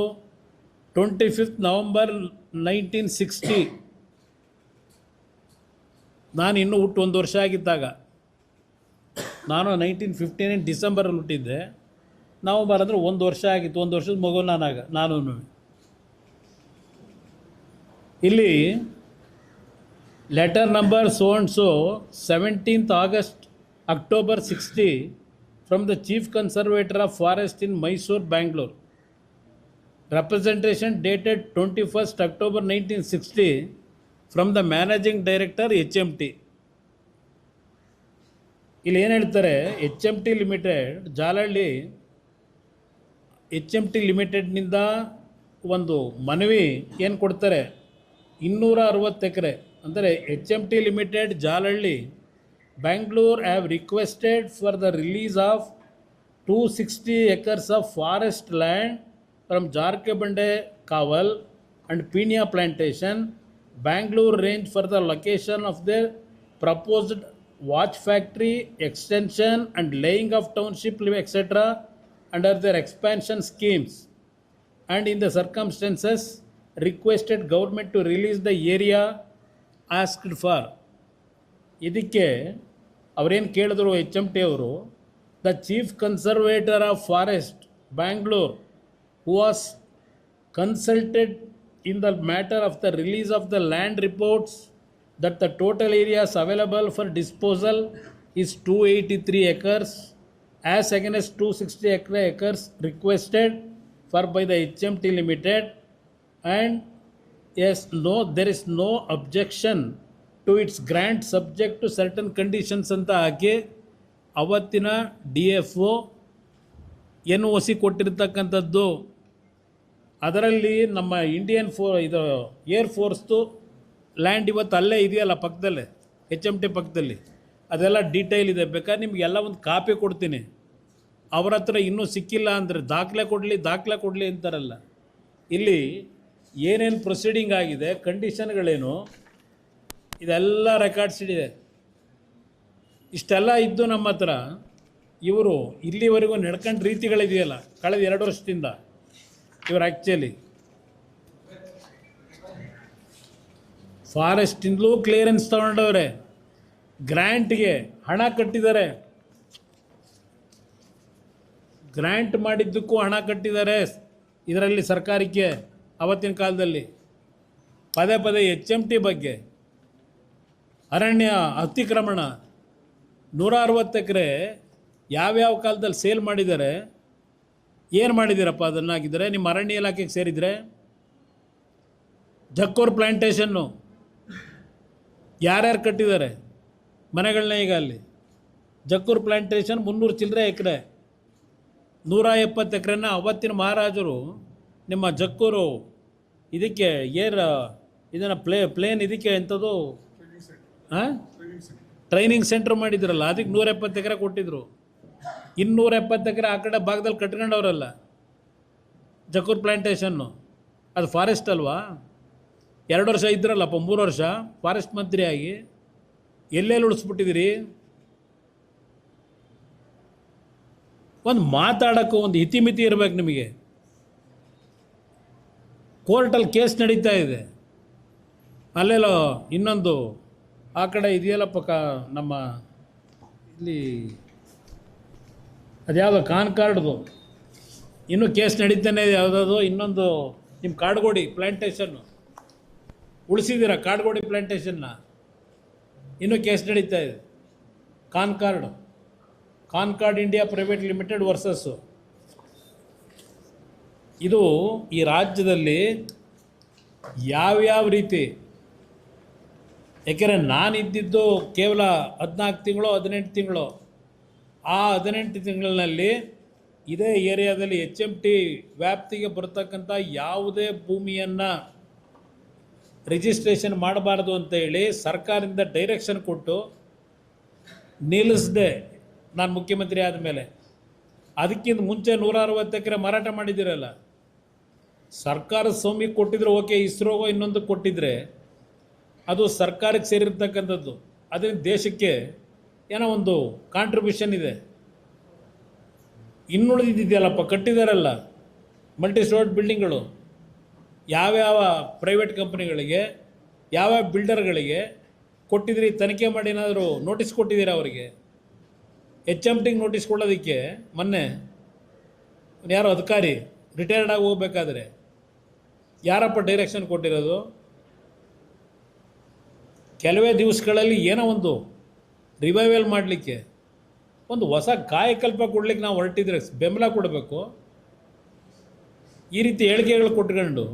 25 November 1960. ನಾನು ಇನ್ನೂ ಹುಟ್ಟು 1 ವರ್ಷ ಆಗಿದ್ದಾಗ, ನಾನು 1959 ಡಿಸೆಂಬರಲ್ಲಿ ಹುಟ್ಟಿದ್ದೆ. ನವಂಬರ್ ಅಂದರೆ 1 ವರ್ಷ ಆಗಿತ್ತು, 1 ವರ್ಷದ ಮಗು ನಾನು. ಇಲ್ಲಿ letter number so and so 17th October 60 from the Chief Conservator of Forest in Mysore, Bangalore. representation dated 21st October 1960 from the managing director HMT. ಇಲ್ಲಿ ಏನು ಹೇಳ್ತಾರೆ, H M T limited Jalahalli H M T ಲಿಮಿಟೆಡ್ನಿಂದ ಒಂದು ಮನವಿ ಏನು ಕೊಡ್ತಾರೆ, 260 ಎಕರೆ ಅಂದರೆ H M T limited Jalahalli Bangalore have requested for the release of 260 acres of forest land from Jarkebande Kaval and Pinia plantation, Bangalore range for the location of their proposed watch factory extension and laying of township etc. under their expansion schemes, and in the circumstances requested government to release the area asked for. ಇದಕ್ಕೆ ಅವರೇನು ಕೇಳಿದ್ರು H M T ಅವರು, the chief conservator of forest Bangalore who was consulted in the matter of the release of the land reports that the total areas available for disposal is 283 acres as against 260 acres requested for by the HMT Limited, and yes, no, there is no objection to its grant subject to certain conditions ಅಂತ ಹಾಕಿ ಅವತ್ತಿನ D F O N O C ಕೊಟ್ಟಿರ್ತಕ್ಕಂಥದ್ದು. ಅದರಲ್ಲಿ ನಮ್ಮ Indian ಇದು air ಫೋರ್ಸ್ದು land ಇವತ್ತು ಅಲ್ಲೇ ಇದೆಯಲ್ಲ ಪಕ್ಕದಲ್ಲೇ, ಎಚ್ ಎಮ್ ಟಿ ಪಕ್ಕದಲ್ಲಿ, ಅದೆಲ್ಲ ಡೀಟೇಲ್ ಇದೆ. ಬೇಕಾದ್ರೆ ನಿಮಗೆಲ್ಲ ಒಂದು ಕಾಪಿ ಕೊಡ್ತೀನಿ. ಅವ್ರ ಹತ್ರ ಇನ್ನೂ ಸಿಕ್ಕಿಲ್ಲ ಅಂದರೆ ದಾಖಲೆ ಕೊಡಲಿ ಅಂತಾರಲ್ಲ. ಇಲ್ಲಿ ಏನೇನು ಪ್ರೊಸೀಡಿಂಗ್ ಆಗಿದೆ, ಕಂಡೀಷನ್ಗಳೇನು, ಇದೆಲ್ಲ ರೆಕಾರ್ಡ್ಸ್ ಇದೆ. ಇಷ್ಟೆಲ್ಲ ಇದ್ದು ನಮ್ಮ ಹತ್ರ ಇವರು ಇಲ್ಲಿವರೆಗೂ ನಡ್ಕೊಂಡು ರೀತಿಗಳಿದೆಯಲ್ಲ ಕಳೆದ 2 ವರ್ಷದಿಂದ, ಇವರು ಆ್ಯಕ್ಚುಲಿ ಫಾರೆಸ್ಟಿಂದಲೂ ಕ್ಲಿಯರೆನ್ಸ್ ತೊಗೊಂಡವ್ರೆ, ಗ್ರ್ಯಾಂಟ್ಗೆ ಹಣ ಕಟ್ಟಿದ್ದಾರೆ, ಗ್ರ್ಯಾಂಟ್ ಮಾಡಿದ್ದಕ್ಕೂ ಹಣ ಕಟ್ಟಿದ್ದಾರೆ ಇದರಲ್ಲಿ ಸರ್ಕಾರಕ್ಕೆ. ಅವತ್ತಿನ ಕಾಲದಲ್ಲಿ ಪದೇ ಎಚ್ ಎಮ್ ಟಿ ಬಗ್ಗೆ ಅರಣ್ಯ ಅತಿಕ್ರಮಣ 160 ಎಕರೆ ಯಾವ್ಯಾವ ಕಾಲದಲ್ಲಿ ಸೇಲ್ ಮಾಡಿದ್ದಾರೆ, ಏನು ಮಾಡಿದ್ದೀರಪ್ಪ ಅದನ್ನಾಗಿದ್ದರೆ ನಿಮ್ಮ ಅರಣ್ಯ ಇಲಾಖೆಗೆ ಸೇರಿದರೆ. ಜಕ್ಕೂರ್ ಪ್ಲ್ಯಾಂಟೇಷನ್ನು ಯಾರ್ಯಾರು ಕಟ್ಟಿದ್ದಾರೆ ಮನೆಗಳನ್ನ, ಈಗ ಅಲ್ಲಿ ಜಕ್ಕೂರ್ ಪ್ಲ್ಯಾಂಟೇಷನ್ 300 ಚಿಲ್ಲರೆ ಎಕರೆ, 170 ಎಕರೆನ ಅವತ್ತಿನ ಮಹಾರಾಜರು ನಿಮ್ಮ ಜಕ್ಕೂರು ಇದಕ್ಕೆ ಇದನ್ನು ಪ್ಲೇನ್ ಇದಕ್ಕೆ ಎಂಥದ್ದು ಟ್ರೈನಿಂಗ್ ಸೆಂಟ್ರ್ ಮಾಡಿದ್ರಲ್ಲ, ಅದಕ್ಕೆ 170 ಎಕರೆ ಕೊಟ್ಟಿದ್ರು. 270 ಎಕರೆ ಆ ಕಡೆ ಭಾಗದಲ್ಲಿ ಕಟ್ಕೊಂಡವ್ರಲ್ಲ ಜಕ್ಕೂರ್ ಪ್ಲ್ಯಾಂಟೇಷನ್ನು. ಅದು ಫಾರೆಸ್ಟ್ ಅಲ್ವಾ? 2 ವರ್ಷ ಇದ್ರಲ್ಲಪ್ಪ, 3 ವರ್ಷ ಫಾರೆಸ್ಟ್ ಮಂತ್ರಿಯಾಗಿ ಎಲ್ಲೆಲ್ಲಿ ಉಳಿಸ್ಬಿಟ್ಟಿದ್ದೀರಿ? ಒಂದು ಮಾತಾಡೋಕ್ಕೂ ಒಂದು ಇತಿಮಿತಿ ಇರಬೇಕು ನಿಮಗೆ. ಕೋರ್ಟಲ್ಲಿ ಕೇಸ್ ನಡೀತಾ ಇದೆ, ಅಲ್ಲೆಲ್ಲೋ ಇನ್ನೊಂದು ಆ ಕಡೆ ಇದೆಯಲ್ಲಪ್ಪ ನಮ್ಮ ಇಲ್ಲಿ ಅದ್ಯಾವುದೋ ಕಾನ್ಕಾರ್ಡ್ದು ಇನ್ನೂ ಕೇಸ್ ನಡೀತಾನೆ ಇದೆ. ಯಾವುದಾದ್ರು ಇನ್ನೊಂದು ನಿಮ್ಮ ಕಾಡ್ಗೋಡಿ ಪ್ಲ್ಯಾಂಟೇಷನ್ನು ಉಳಿಸಿದ್ದೀರ, ಕಾಡ್ಗೋಡಿ ಪ್ಲ್ಯಾಂಟೇಷನ್ನ ಇನ್ನೂ ಕೇಸ್ ನಡೀತಾ ಇದೆ. Concord India private limited versus. ಇದು ಈ ರಾಜ್ಯದಲ್ಲಿ ಯಾವ್ಯಾವ ರೀತಿ, ಯಾಕೆಂದರೆ ನಾನಿದ್ದಿದ್ದು ಕೇವಲ 14 ತಿಂಗಳು 18 ತಿಂಗಳು, ಆ 18 ತಿಂಗಳಿನಲ್ಲಿ ಇದೇ ಏರಿಯಾದಲ್ಲಿ ಎಚ್ ಎಮ್ ಟಿ ವ್ಯಾಪ್ತಿಗೆ ಬರ್ತಕ್ಕಂಥ ಯಾವುದೇ ಭೂಮಿಯನ್ನು ರಿಜಿಸ್ಟ್ರೇಷನ್ ಮಾಡಬಾರ್ದು ಅಂತ ಹೇಳಿ ಸರ್ಕಾರದಿಂದ ಡೈರೆಕ್ಷನ್ ಕೊಟ್ಟು ನಿಲ್ಲಿಸಿದೆ ನಾನು ಮುಖ್ಯಮಂತ್ರಿ ಆದಮೇಲೆ. ಅದಕ್ಕಿಂತ ಮುಂಚೆ 160 ಎಕರೆ ಮಾರಾಟ ಮಾಡಿದ್ದೀರಲ್ಲ, ಸರ್ಕಾರದ ಸ್ವಾಮಿಗೆ ಕೊಟ್ಟಿದ್ರೆ ಓಕೆ, ಇಸ್ರೋಗೋ ಇನ್ನೊಂದು ಕೊಟ್ಟಿದ್ರೆ ಅದು ಸರ್ಕಾರಕ್ಕೆ ಸೇರಿರ್ತಕ್ಕಂಥದ್ದು, ಅದರಿಂದ ದೇಶಕ್ಕೆ ಏನೋ ಒಂದು ಕಾಂಟ್ರಿಬ್ಯೂಷನ್ ಇದೆ. ಇನ್ನುಳಿದಿದೆಯಲ್ಲಪ್ಪ ಕಟ್ಟಿದಾರಲ್ಲ ಮಲ್ಟಿ ಸ್ಟೋರ್ಡ್ ಬಿಲ್ಡಿಂಗ್ಗಳು, ಯಾವ್ಯಾವ ಪ್ರೈವೇಟ್ ಕಂಪ್ನಿಗಳಿಗೆ ಯಾವ್ಯಾವ ಬಿಲ್ಡರ್ಗಳಿಗೆ ಕೊಟ್ಟಿದ್ರಿ, ತನಿಖೆ ಮಾಡಿ ಏನಾದರೂ ನೋಟಿಸ್ ಕೊಟ್ಟಿದ್ದೀರಾ ಅವರಿಗೆ? ಎಚ್ ಎಮ್ ಟಿಗೆ ನೋಟಿಸ್ ಕೊಡೋದಕ್ಕೆ ಮೊನ್ನೆ ಯಾರೋ ಅಧಿಕಾರಿ ರಿಟೈರ್ಡ್ ಆಗಿ ಹೋಗ್ಬೇಕಾದ್ರೆ ಯಾರಪ್ಪ ಡೈರೆಕ್ಷನ್ ಕೊಟ್ಟಿರೋದು? ಕೆಲವೇ ದಿವಸಗಳಲ್ಲಿ ಏನೋ ಒಂದು ರಿವೈವಲ್ ಮಾಡಲಿಕ್ಕೆ, ಒಂದು ಹೊಸ ಕಾಯಕಲ್ಪ ಕೊಡ್ಲಿಕ್ಕೆ ನಾವು ಹೊರಟಿದ್ರೆ ಬೆಂಬಲ ಕೊಡಬೇಕು. ಈ ರೀತಿ ಹೇಳಿಕೆಗಳು ಕೊಟ್ಕೊಂಡು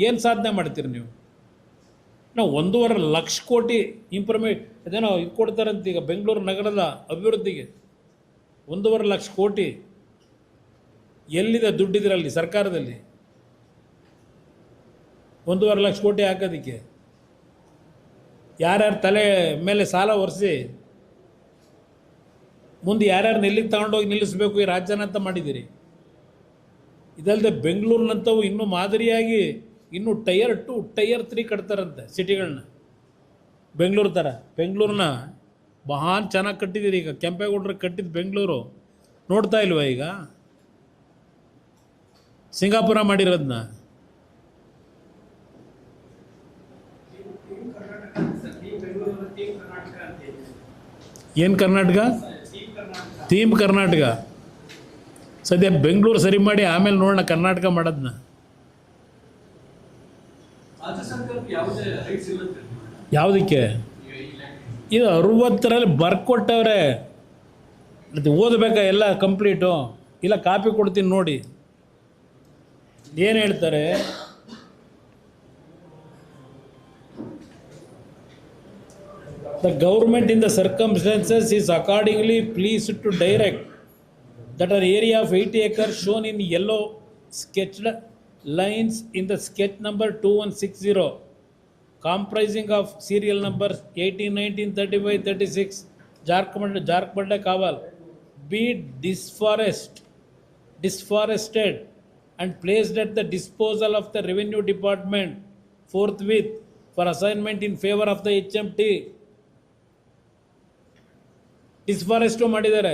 ಏನು ಸಾಧನೆ ಮಾಡ್ತೀರಿ ನೀವು? ನಾವು 1.5 ಲಕ್ಷ ಕೋಟಿ ಅದೇನೋ ಇದು ಕೊಡ್ತಾರಂತ ಈಗ ಬೆಂಗಳೂರು ನಗರದ ಅಭಿವೃದ್ಧಿಗೆ 1.5 ಲಕ್ಷ ಕೋಟಿ. ಎಲ್ಲಿದೆ ದುಡ್ಡಿದ್ರಲ್ಲಿ ಸರ್ಕಾರದಲ್ಲಿ 1.5 ಲಕ್ಷ ಕೋಟಿ ಹಾಕೋದಕ್ಕೆ? ಯಾರ್ಯಾರ ತಲೆ ಮೇಲೆ ಸಾಲ ಒರೆಸಿ ಮುಂದೆ ಯಾರ್ಯಾರನ್ನ ಎಲ್ಲಿಗೆ ತಗೊಂಡೋಗಿ ನಿಲ್ಲಿಸಬೇಕು ಈ ರಾಜ್ಯನ ಅಂತ ಮಾಡಿದ್ದೀರಿ. ಇದಲ್ಲದೆ ಬೆಂಗಳೂರಿನಂಥವು ಇನ್ನೂ ಮಾದರಿಯಾಗಿ ಇನ್ನೂ ಟೈರ್ 2 ಟೈರ್ 3 ಕಟ್ತಾರಂತೆ ಸಿಟಿಗಳನ್ನ. ಬೆಂಗಳೂರು ಥರ ಬೆಂಗಳೂರನ್ನ ಮಹಾನ್ ಚೆನ್ನಾಗಿ ಕಟ್ಟಿದ್ದೀರಿ. ಈಗ ಕೆಂಪೇಗೌಡರು ಕಟ್ಟಿದ ಬೆಂಗಳೂರು ನೋಡ್ತಾ ಇಲ್ವಾ ಈಗ? ಸಿಂಗಾಪುರ ಮಾಡಿರೋದನ್ನ ಏನು ಕರ್ನಾಟಕ? ಥೀಮ್ ಕರ್ನಾಟಕ. ಸದ್ಯ ಬೆಂಗಳೂರು ಸರಿ ಮಾಡಿ ಆಮೇಲೆ ನೋಡೋಣ ಕರ್ನಾಟಕ ಮಾಡೋದನ್ನ. ಯಾವುದಕ್ಕೆ? ಇದು 60ರಲ್ಲಿ ಬರ್ಕೊಟ್ಟವ್ರೆ. ಮತ್ತು ಓದಬೇಕಾ ಎಲ್ಲ ಕಂಪ್ಲೀಟು? ಇಲ್ಲ ಕಾಪಿ ಕೊಡ್ತೀನಿ ನೋಡಿ. ಏನು ಹೇಳ್ತಾರೆ? The government in the circumstances is accordingly pleased to direct that an area of 80 acres shown in yellow sketched lines in the sketch number 2160 comprising of serial numbers 18, 19, 35, 36 Jharkhand Kaval be disforested and placed at the disposal of the revenue department forthwith for assignment in favor of the HMT. ಡಿಸ್ಫಾರೆಸ್ಟು ಮಾಡಿದ್ದಾರೆ.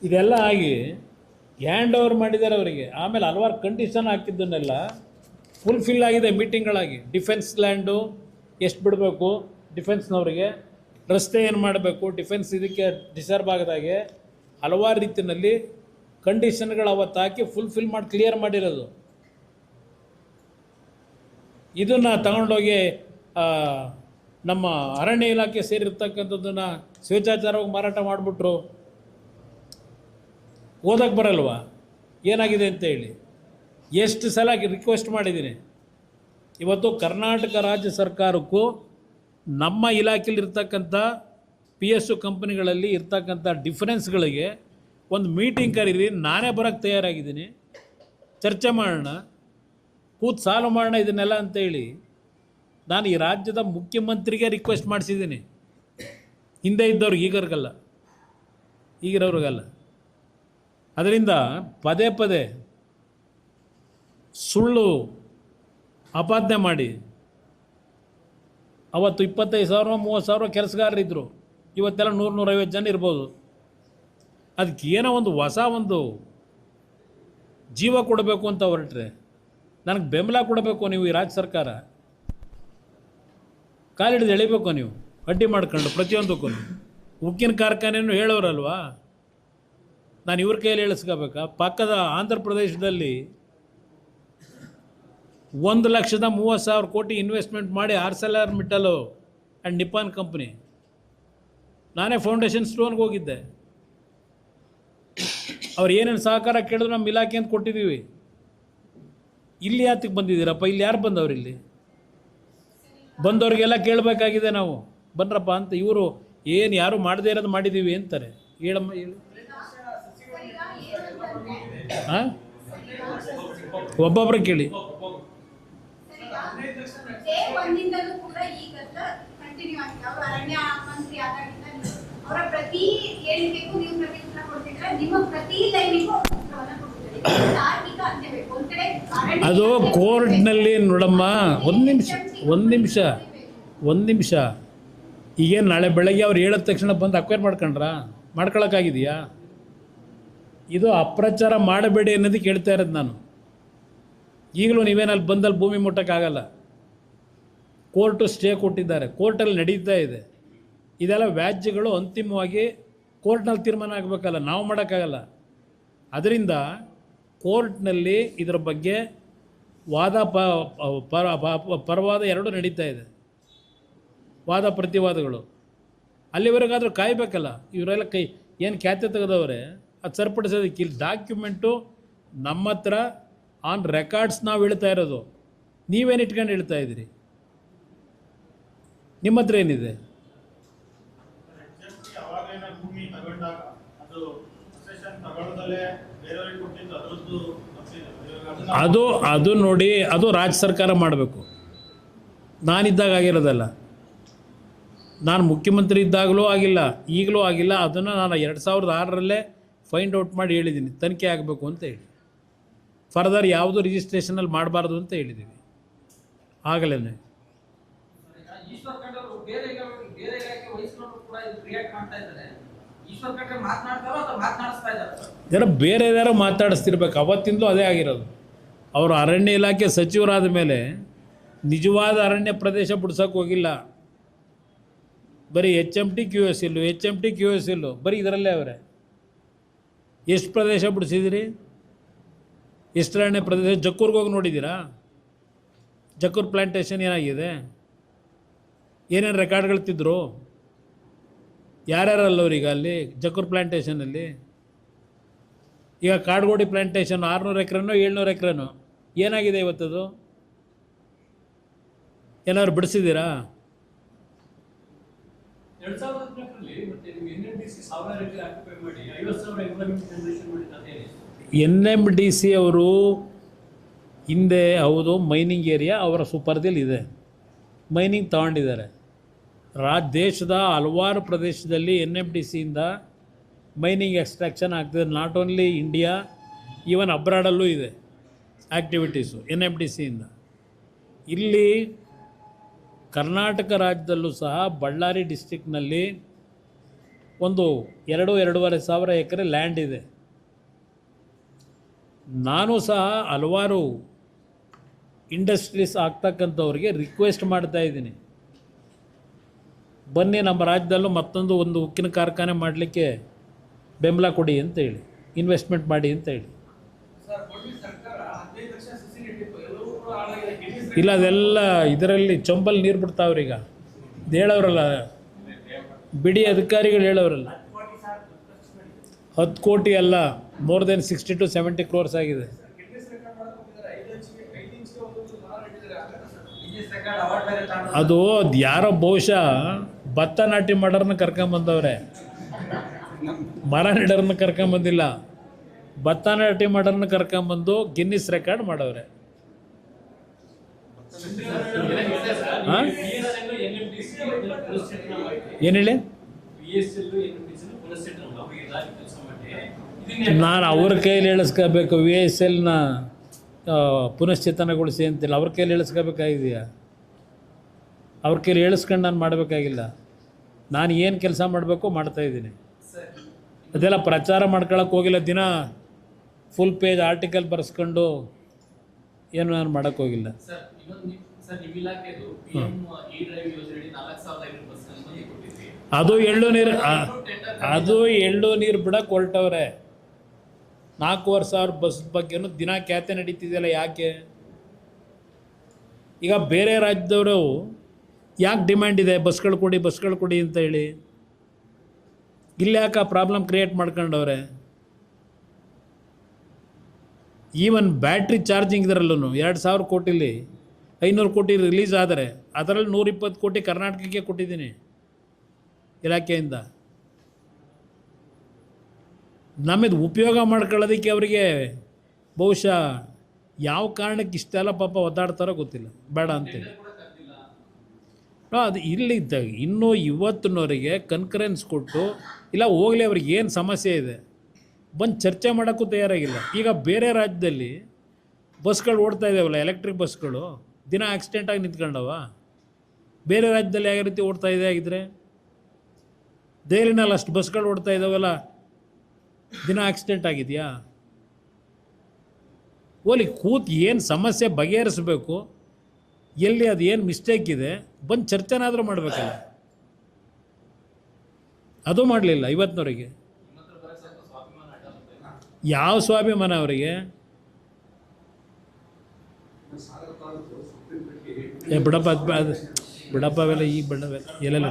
ಇದೆಲ್ಲ ಆಗಿ hand over ಮಾಡಿದ್ದಾರೆ ಅವರಿಗೆ. ಆಮೇಲೆ ಹಲವಾರು condition ಹಾಕಿದ್ದನ್ನೆಲ್ಲ fulfil ಆಗಿದೆ ಮೀಟಿಂಗ್ಗಳಾಗಿ. Defence land ಎಷ್ಟು ಬಿಡಬೇಕು ಡಿಫೆನ್ಸ್ನವರಿಗೆ, ರಸ್ತೆ ಏನು ಮಾಡಬೇಕು ಡಿಫೆನ್ಸ್ ಇದಕ್ಕೆ ಡಿಸರ್ವ್ ಆಗದಾಗೆ ಹಲವಾರು ರೀತಿಯಲ್ಲಿ ಕಂಡೀಷನ್ಗಳು ಅವತ್ತು ಹಾಕಿ ಫುಲ್ಫಿಲ್ ಮಾಡಿ ಕ್ಲಿಯರ್ ಮಾಡಿರೋದು. ಇದನ್ನು ತಗೊಂಡೋಗಿ ನಮ್ಮ ಅರಣ್ಯ ಇಲಾಖೆ ಸೇರಿರ್ತಕ್ಕಂಥದ್ದನ್ನು ಸ್ವೇಚ್ಛಾಚಾರವಾಗಿ ಮಾರಾಟ ಮಾಡಿಬಿಟ್ರು. ಓದಕ್ಕೆ ಬರಲ್ವಾ ಏನಾಗಿದೆ ಅಂತ ಹೇಳಿ? ಎಷ್ಟು ಸಲ ರಿಕ್ವೆಸ್ಟ್ ಮಾಡಿದ್ದೀನಿ. ಇವತ್ತು ಕರ್ನಾಟಕ ರಾಜ್ಯ ಸರ್ಕಾರಕ್ಕೂ ನಮ್ಮ ಇಲಾಖೆಯಲ್ಲಿರ್ತಕ್ಕಂಥ PSU ಕಂಪ್ನಿಗಳಲ್ಲಿ ಇರ್ತಕ್ಕಂಥ ಡಿಫರೆನ್ಸ್ಗಳಿಗೆ ಒಂದು ಮೀಟಿಂಗ್ ಕರೀರಿ. ನಾನೇ ಬರೋಕ್ಕೆ ತಯಾರಾಗಿದ್ದೀನಿ. ಚರ್ಚೆ ಮಾಡೋಣ, ಕೂತು ಸಾಲ್ವ್ ಮಾಡೋಣ ಇದನ್ನೆಲ್ಲ ಅಂತೇಳಿ ನಾನು ಈ ರಾಜ್ಯದ ಮುಖ್ಯಮಂತ್ರಿಗೆ ರಿಕ್ವೆಸ್ಟ್ ಮಾಡಿಸಿದ್ದೀನಿ. ಹಿಂದೆ ಇದ್ದವ್ರಿಗೆ ಈಗಿರೋರಿಗಲ್ಲ. ಅದರಿಂದ ಪದೇ ಪದೇ ಸುಳ್ಳು ಆಪಾದನೆ ಮಾಡಿ ಅವತ್ತು 25,000 30,000 ಕೆಲಸಗಾರರಿದ್ದರು. ಇವತ್ತೆಲ್ಲ 100-150 ಜನ ಇರ್ಬೋದು. ಅದಕ್ಕೆ ಏನೋ ಒಂದು ಹೊಸ ಒಂದು ಜೀವ ಕೊಡಬೇಕು ಅಂತ ಹೊರಟ್ರೆ ನನಗೆ ಬೆಂಬಲ ಕೊಡಬೇಕು ನೀವು. ಈ ರಾಜ್ಯ ಸರ್ಕಾರ ಕಾಲಿಡಿದು ಎಳಿಬೇಕು ನೀವು, ಅಡ್ಡಿ ಮಾಡ್ಕೊಂಡು ಪ್ರತಿಯೊಂದಕ್ಕೂ. ಉಕ್ಕಿನ ಕಾರ್ಖಾನೆಯನ್ನು ಹೇಳೋರಲ್ವಾ, ನಾನು ಇವ್ರ ಕೈಯಲ್ಲಿ ಹೇಳಿಸ್ಕೋಬೇಕಾ? ಪಕ್ಕದ ಆಂಧ್ರ ಪ್ರದೇಶದಲ್ಲಿ 1,30,000 ಕೋಟಿ ಇನ್ವೆಸ್ಟ್ಮೆಂಟ್ ಮಾಡಿ ಆರ್ಸೆಲರ್ ಮಿಟ್ಟಲ್ ಆ್ಯಂಡ್ ನಿಪ್ಪಾನ್ ಕಂಪ್ನಿ. ನಾನೇ ಫೌಂಡೇಶನ್ ಸ್ಟೋನ್ಗೆ ಹೋಗಿದ್ದೆ. ಅವ್ರು ಏನೇನು ಸಹಕಾರ ಕೇಳಿದ್ರು ನಮ್ಮ ಇಲಾಖೆ ಅಂತ ಕೊಟ್ಟಿದ್ದೀವಿ. ಇಲ್ಲಿ ಯಾತಕ್ಕೆ ಬಂದಿದ್ದೀರಪ್ಪ? ಇಲ್ಲಿ ಯಾರು ಬಂದವ್ರು? ಇಲ್ಲಿ ಬಂದವ್ರಿಗೆಲ್ಲ ಕೇಳಬೇಕಾಗಿದೆ ನಾವು, ಬನ್ರಪ್ಪ ಅಂತ. ಇವರು ಏನು ಯಾರು ಮಾಡದೇ ಇರೋದು ಮಾಡಿದ್ದೀವಿ ಅಂತಾರೆ. ಹೇಳಮ್ಮ ಹೇಳಿ. ಹಾಂ, ಒಬ್ಬೊಬ್ಬರು ಕೇಳಿ. ಅದು ಕೋರ್ಟ್ನಲ್ಲಿ ನೋಡಮ್ಮ. ಒಂದು ನಿಮಿಷ ಈಗೇನು ನಾಳೆ ಬೆಳಗ್ಗೆ ಅವ್ರು ಹೇಳಿದ ತಕ್ಷಣ ಬಂದು ಅಕ್ವೈರ್ ಮಾಡ್ಕೊಳಕ್ಕಾಗಿದೆಯಾ? ಇದು ಅಪ್ರಚಾರ ಮಾಡಬೇಡಿ ಅನ್ನೋದಕ್ಕೆ ಹೇಳ್ತಾ ಇರೋದು ನಾನು. ಈಗಲೂ ನೀವೇನಲ್ಲಿ ಬಂದಲ್ಲಿ ಭೂಮಿ ಮುಟ್ಟಕ್ಕಾಗಲ್ಲ. ಕೋರ್ಟು ಸ್ಟೇ ಕೊಟ್ಟಿದ್ದಾರೆ, ಕೋರ್ಟಲ್ಲಿ ನಡೀತಾ ಇದೆ. ಇದೆಲ್ಲ ವ್ಯಾಜ್ಯಗಳು ಅಂತಿಮವಾಗಿ ಕೋರ್ಟ್ನಲ್ಲಿ ತೀರ್ಮಾನ ಆಗಬೇಕಲ್ಲ, ನಾವು ಮಾಡೋಕ್ಕಾಗಲ್ಲ. ಅದರಿಂದ ಕೋರ್ಟ್ನಲ್ಲಿ ಇದರ ಬಗ್ಗೆ ವಾದ ಪರವಾದ ಎರಡೂ ನಡೀತಾ ಇದೆ, ವಾದ ಪ್ರತಿವಾದಗಳು. ಅಲ್ಲಿವರೆಗಾದರೂ ಕಾಯಬೇಕಲ್ಲ. ಇವರೆಲ್ಲ ಏನು ಖ್ಯಾತೆ ತೆಗೆದವ್ರೆ ಅದು ಸರಿಪಡಿಸೋದಕ್ಕೆ. ಇಲ್ಲಿ ಡಾಕ್ಯುಮೆಂಟು ನಮ್ಮ ಹತ್ರ ಆನ್ ರೆಕಾರ್ಡ್ಸ್ ನಾವು ಹೇಳ್ತಾ ಇರೋದು. ನೀವೇನು ಇಟ್ಕೊಂಡು ಹೇಳ್ತಾ ಇದ್ದೀರಿ? ನಿಮ್ಮ ಹತ್ರ ಏನಿದೆ? ಅದು ನೋಡಿ, ಅದು ರಾಜ್ಯ ಸರ್ಕಾರ ಮಾಡಬೇಕು. ನಾನಿದ್ದಾಗ ಆಗಿರೋದಲ್ಲ. ನಾನು ಮುಖ್ಯಮಂತ್ರಿ ಇದ್ದಾಗಲೂ ಆಗಿಲ್ಲ, ಈಗಲೂ ಆಗಿಲ್ಲ. ಅದನ್ನು ನಾನು 2006ರಲ್ಲೇ ಫೈಂಡ್ ಔಟ್ ಮಾಡಿ ಹೇಳಿದ್ದೀನಿ, ತನಿಖೆ ಆಗಬೇಕು ಅಂತ ಹೇಳಿ. ಫರ್ದರ್ ಯಾವುದು ರಿಜಿಸ್ಟ್ರೇಷನಲ್ಲಿ ಮಾಡಬಾರ್ದು ಅಂತ ಹೇಳಿದ್ದೀವಿ ಆಗಲೇ. ಜನ ಬೇರೆ ಯಾರೋ ಮಾತಾಡಿಸ್ತಿರ್ಬೇಕು. ಅವತ್ತಿಂದಲೂ ಅದೇ ಆಗಿರೋದು. ಅವರು ಅರಣ್ಯ ಇಲಾಖೆ ಸಚಿವರಾದ ಮೇಲೆ ನಿಜವಾದ ಅರಣ್ಯ ಪ್ರದೇಶ ಬಿಡ್ಸೋಕೆ ಹೋಗಿಲ್ಲ. ಬರೀ HMT QS ಇಲ್ಲು ಬರೀ ಇದರಲ್ಲೇ ಅವರೇ. ಎಷ್ಟು ಪ್ರದೇಶ ಬಿಡಿಸಿದಿರಿ? ಎಷ್ಟು ಅರಣ್ಯ ಪ್ರದೇಶ? ಜಕ್ಕೂರ್ಗೆ ಹೋಗಿ ನೋಡಿದ್ದೀರಾ? ಜಕ್ಕೂರ್ ಪ್ಲಾಂಟೇಶನ್ ಏನಾಗಿದೆ? ಏನೇನು ರೆಕಾರ್ಡ್ಗಳು ತಿದ್ರು? ಯಾರ್ಯಾರಲ್ಲವ್ರೀಗ ಅಲ್ಲಿ ಜಕ್ಕೂರ್ ಪ್ಲಾಂಟೇಶನಲ್ಲಿ? ಈಗ ಕಾಡ್ಗೋಡಿ ಪ್ಲಾಂಟೇಶನ್ 600 ಎಕರೆನೋ 700 ಎಕರೆನೋ ಏನಾಗಿದೆ ಇವತ್ತದು? ಏನಾದ್ರು ಬಿಡಿಸಿದ್ದೀರಾ? NMDC ಅವರು ಹಿಂದೆ ಹೌದು ಮೈನಿಂಗ್ ಏರಿಯಾ ಅವರ ಸುಪರ್ದಿಲ್ ಇದೆ, ಮೈನಿಂಗ್ ತಗೊಂಡಿದ್ದಾರೆ. ದೇಶದ ಹಲವಾರು ಪ್ರದೇಶದಲ್ಲಿ NMDCಯಿಂದ ಮೈನಿಂಗ್ ಎಕ್ಸ್ಟ್ರಾಕ್ಷನ್ ಆಗ್ತದೆ. ನಾಟ್ ಓನ್ಲಿ ಇಂಡಿಯಾ, ಈವನ್ ಅಬ್ರಾಡಲ್ಲೂ ಇದೆ ಆ್ಯಕ್ಟಿವಿಟೀಸು NMDCಯಿಂದ. ಇಲ್ಲಿ ಕರ್ನಾಟಕ ರಾಜ್ಯದಲ್ಲೂ ಸಹ ಬಳ್ಳಾರಿ ಡಿಸ್ಟಿಕ್ನಲ್ಲಿ ಒಂದು 2-2.5 ಸಾವಿರ ಎಕರೆ ಲ್ಯಾಂಡ್ ಇದೆ. ನಾನು ಸಹ ಹಲವಾರು ಇಂಡಸ್ಟ್ರೀಸ್ ಆಗ್ತಕ್ಕಂಥವ್ರಿಗೆ ರಿಕ್ವೆಸ್ಟ್ ಮಾಡ್ತಾ ಇದ್ದೀನಿ, ಬನ್ನಿ ನಮ್ಮ ರಾಜ್ಯದಲ್ಲೂ ಮತ್ತೊಂದು ಉಕ್ಕಿನ ಕಾರ್ಖಾನೆ ಮಾಡಲಿಕ್ಕೆ ಬೆಂಬಲ ಕೊಡಿ ಅಂತ ಹೇಳಿ, ಇನ್ವೆಸ್ಟ್ಮೆಂಟ್ ಮಾಡಿ ಅಂತ ಹೇಳಿ. ಇಲ್ಲ, ಅದೆಲ್ಲ ಇದರಲ್ಲಿ ಚೊಂಬಲ್ಲಿ ನೀರು ಬಿಡ್ತಾವ್ರೀಗ. ಹೇಳೋರಲ್ಲ, ಬಿಡಿ ಅಧಿಕಾರಿಗಳು ಹೇಳೋರಲ್ಲ. 10 ಕೋಟಿ ಅಲ್ಲ, ಮೋರ್ ದೆನ್ 60 to 70 crores ಆಗಿದೆ. ಅದು ಯಾರೋ ಬಹುಶಃ ಭತ್ತ ನಾಟಿ ಮಾಡೋರನ್ನ ಕರ್ಕೊಂಬಂದವ್ರೆ, ಮರ ನೆಡೋರನ್ನ ಕರ್ಕೊಂಬಂದಿಲ್ಲ. ಭತ್ತ ನಾಟಿ ಮಾಡೋರನ್ನ ಕರ್ಕೊಂಬಂದು ಗಿನ್ನಿಸ್ ರೆಕಾರ್ಡ್ ಮಾಡವ್ರೆ. ಏನು ಹೇಳಿ? ನಾನು ಅವ್ರ ಕೈಯಲ್ಲಿ ಹೇಳಿಸ್ಕೋಬೇಕು, VSLನ ಪುನಶ್ಚೇತನಗೊಳಿಸಿ ಅಂತಿಲ್ಲ. ಅವ್ರ ಕೈಯಲ್ಲಿ ಹೇಳಿಸ್ಕೋಬೇಕಾಗಿದೆಯಾ? ಅವ್ರ ಕೈಯಲ್ಲಿ ಹೇಳಿಸ್ಕೊಂಡು ನಾನು ಮಾಡಬೇಕಾಗಿಲ್ಲ. ನಾನು ಏನು ಕೆಲಸ ಮಾಡಬೇಕು ಮಾಡ್ತಾಯಿದ್ದೀನಿ. ಅದೆಲ್ಲ ಪ್ರಚಾರ ಮಾಡ್ಕೊಳಕ್ಕೆ ಹೋಗಿಲ್ಲ. ದಿನ ಫುಲ್ ಪೇಜ್ ಆರ್ಟಿಕಲ್ ಬರೆಸ್ಕೊಂಡು ಏನು ನಾನು ಮಾಡೋಕ್ಕೆ ಹೋಗಿಲ್ಲ. ಅದು ಎಳ್ಳು ನೀರು ಬಿಡಕ್ಕೆ ಹೊರಟವ್ರೆ. 4,500 ಬಸ್ ಬಗ್ಗೆನೂ ದಿನ ಖ್ಯಾತೆ ನಡೀತಿದೆಯಲ್ಲ, ಯಾಕೆ? ಈಗ ಬೇರೆ ರಾಜ್ಯದವರು ಯಾಕೆ ಡಿಮ್ಯಾಂಡ್ ಇದೆ ಬಸ್ಗಳು ಕೊಡಿ ಅಂತ ಹೇಳಿ? ಇಲ್ಲಿ ಯಾಕೆ ಆ ಪ್ರಾಬ್ಲಮ್ ಕ್ರಿಯೇಟ್ ಮಾಡ್ಕೊಂಡವ್ರೆ? ಈವನ್ ಬ್ಯಾಟ್ರಿ ಚಾರ್ಜಿಂಗ್ ಇದರಲ್ಲೂ 2,000 ಕೋಟಿಲಿ 500 ಕೋಟಿ ರಿಲೀಸ್ ಆದರೆ ಅದರಲ್ಲಿ 120 ಕೋಟಿ ಕರ್ನಾಟಕಕ್ಕೆ ಕೊಟ್ಟಿದ್ದೀನಿ ಇಲಾಖೆಯಿಂದ. ನಮ್ಮದು ಉಪಯೋಗ ಮಾಡ್ಕೊಳ್ಳೋದಕ್ಕೆ ಅವರಿಗೆ ಬಹುಶಃ ಯಾವ ಕಾರಣಕ್ಕೆ ಇಷ್ಟೆಲ್ಲ ಪಾಪ ಒದ್ದಾಡ್ತಾರೋ ಗೊತ್ತಿಲ್ಲ, ಬೇಡ ಅಂತೇಳಿ. ಅದು ಇಲ್ಲಿದ್ದಾಗ ಇನ್ನೂ ಇವತ್ತಿನವರಿಗೆ ಕನ್ಕರೆನ್ಸ್ ಕೊಟ್ಟು ಇಲ್ಲ ಹೋಗಲಿ, ಅವ್ರಿಗೆ ಏನು ಸಮಸ್ಯೆ ಇದೆ ಬಂದು ಚರ್ಚೆ ಮಾಡೋಕ್ಕೂ ತಯಾರಾಗಿಲ್ಲ. ಈಗ ಬೇರೆ ರಾಜ್ಯದಲ್ಲಿ ಬಸ್ಗಳು ಓಡ್ತಾ ಇದ್ದಾವಲ್ಲ, ಎಲೆಕ್ಟ್ರಿಕ್ ಬಸ್ಗಳು, ದಿನ ಆಕ್ಸಿಡೆಂಟಾಗಿ ನಿಂತ್ಕೊಂಡವ. ಬೇರೆ ರಾಜ್ಯದಲ್ಲಿ ಯಾವ ರೀತಿ ಓಡ್ತಾ ಇದೆ ಆಗಿದ್ರೆ? ದೆಹಲಿನಲ್ಲಿ ಅಷ್ಟು ಬಸ್ಗಳು ಓಡ್ತಾ ಇದ್ದಾವಲ್ಲ, ದಿನ ಆಕ್ಸಿಡೆಂಟ್ ಆಗಿದೆಯಾ? ಓಲಿ ಕೂತು ಏನು ಸಮಸ್ಯೆ ಬಗೆಹರಿಸ್ಬೇಕು, ಎಲ್ಲಿ ಅದು ಏನು ಮಿಸ್ಟೇಕ್ ಇದೆ ಬಂದು ಚರ್ಚೆನಾದರೂ ಮಾಡಬೇಕಲ್ಲ. ಅದು ಮಾಡಲಿಲ್ಲ ಇವತ್ತಿನವರಿಗೆ. ಯಾವ ಸ್ವಾಭಿಮಾನ ಅವರಿಗೆ? ಬಿಡಪ್ಪ ಅವೆಲ್ಲ ಈಗ ಬಿಡವೆ ಎಲ್ಲೆಲ್ಲ.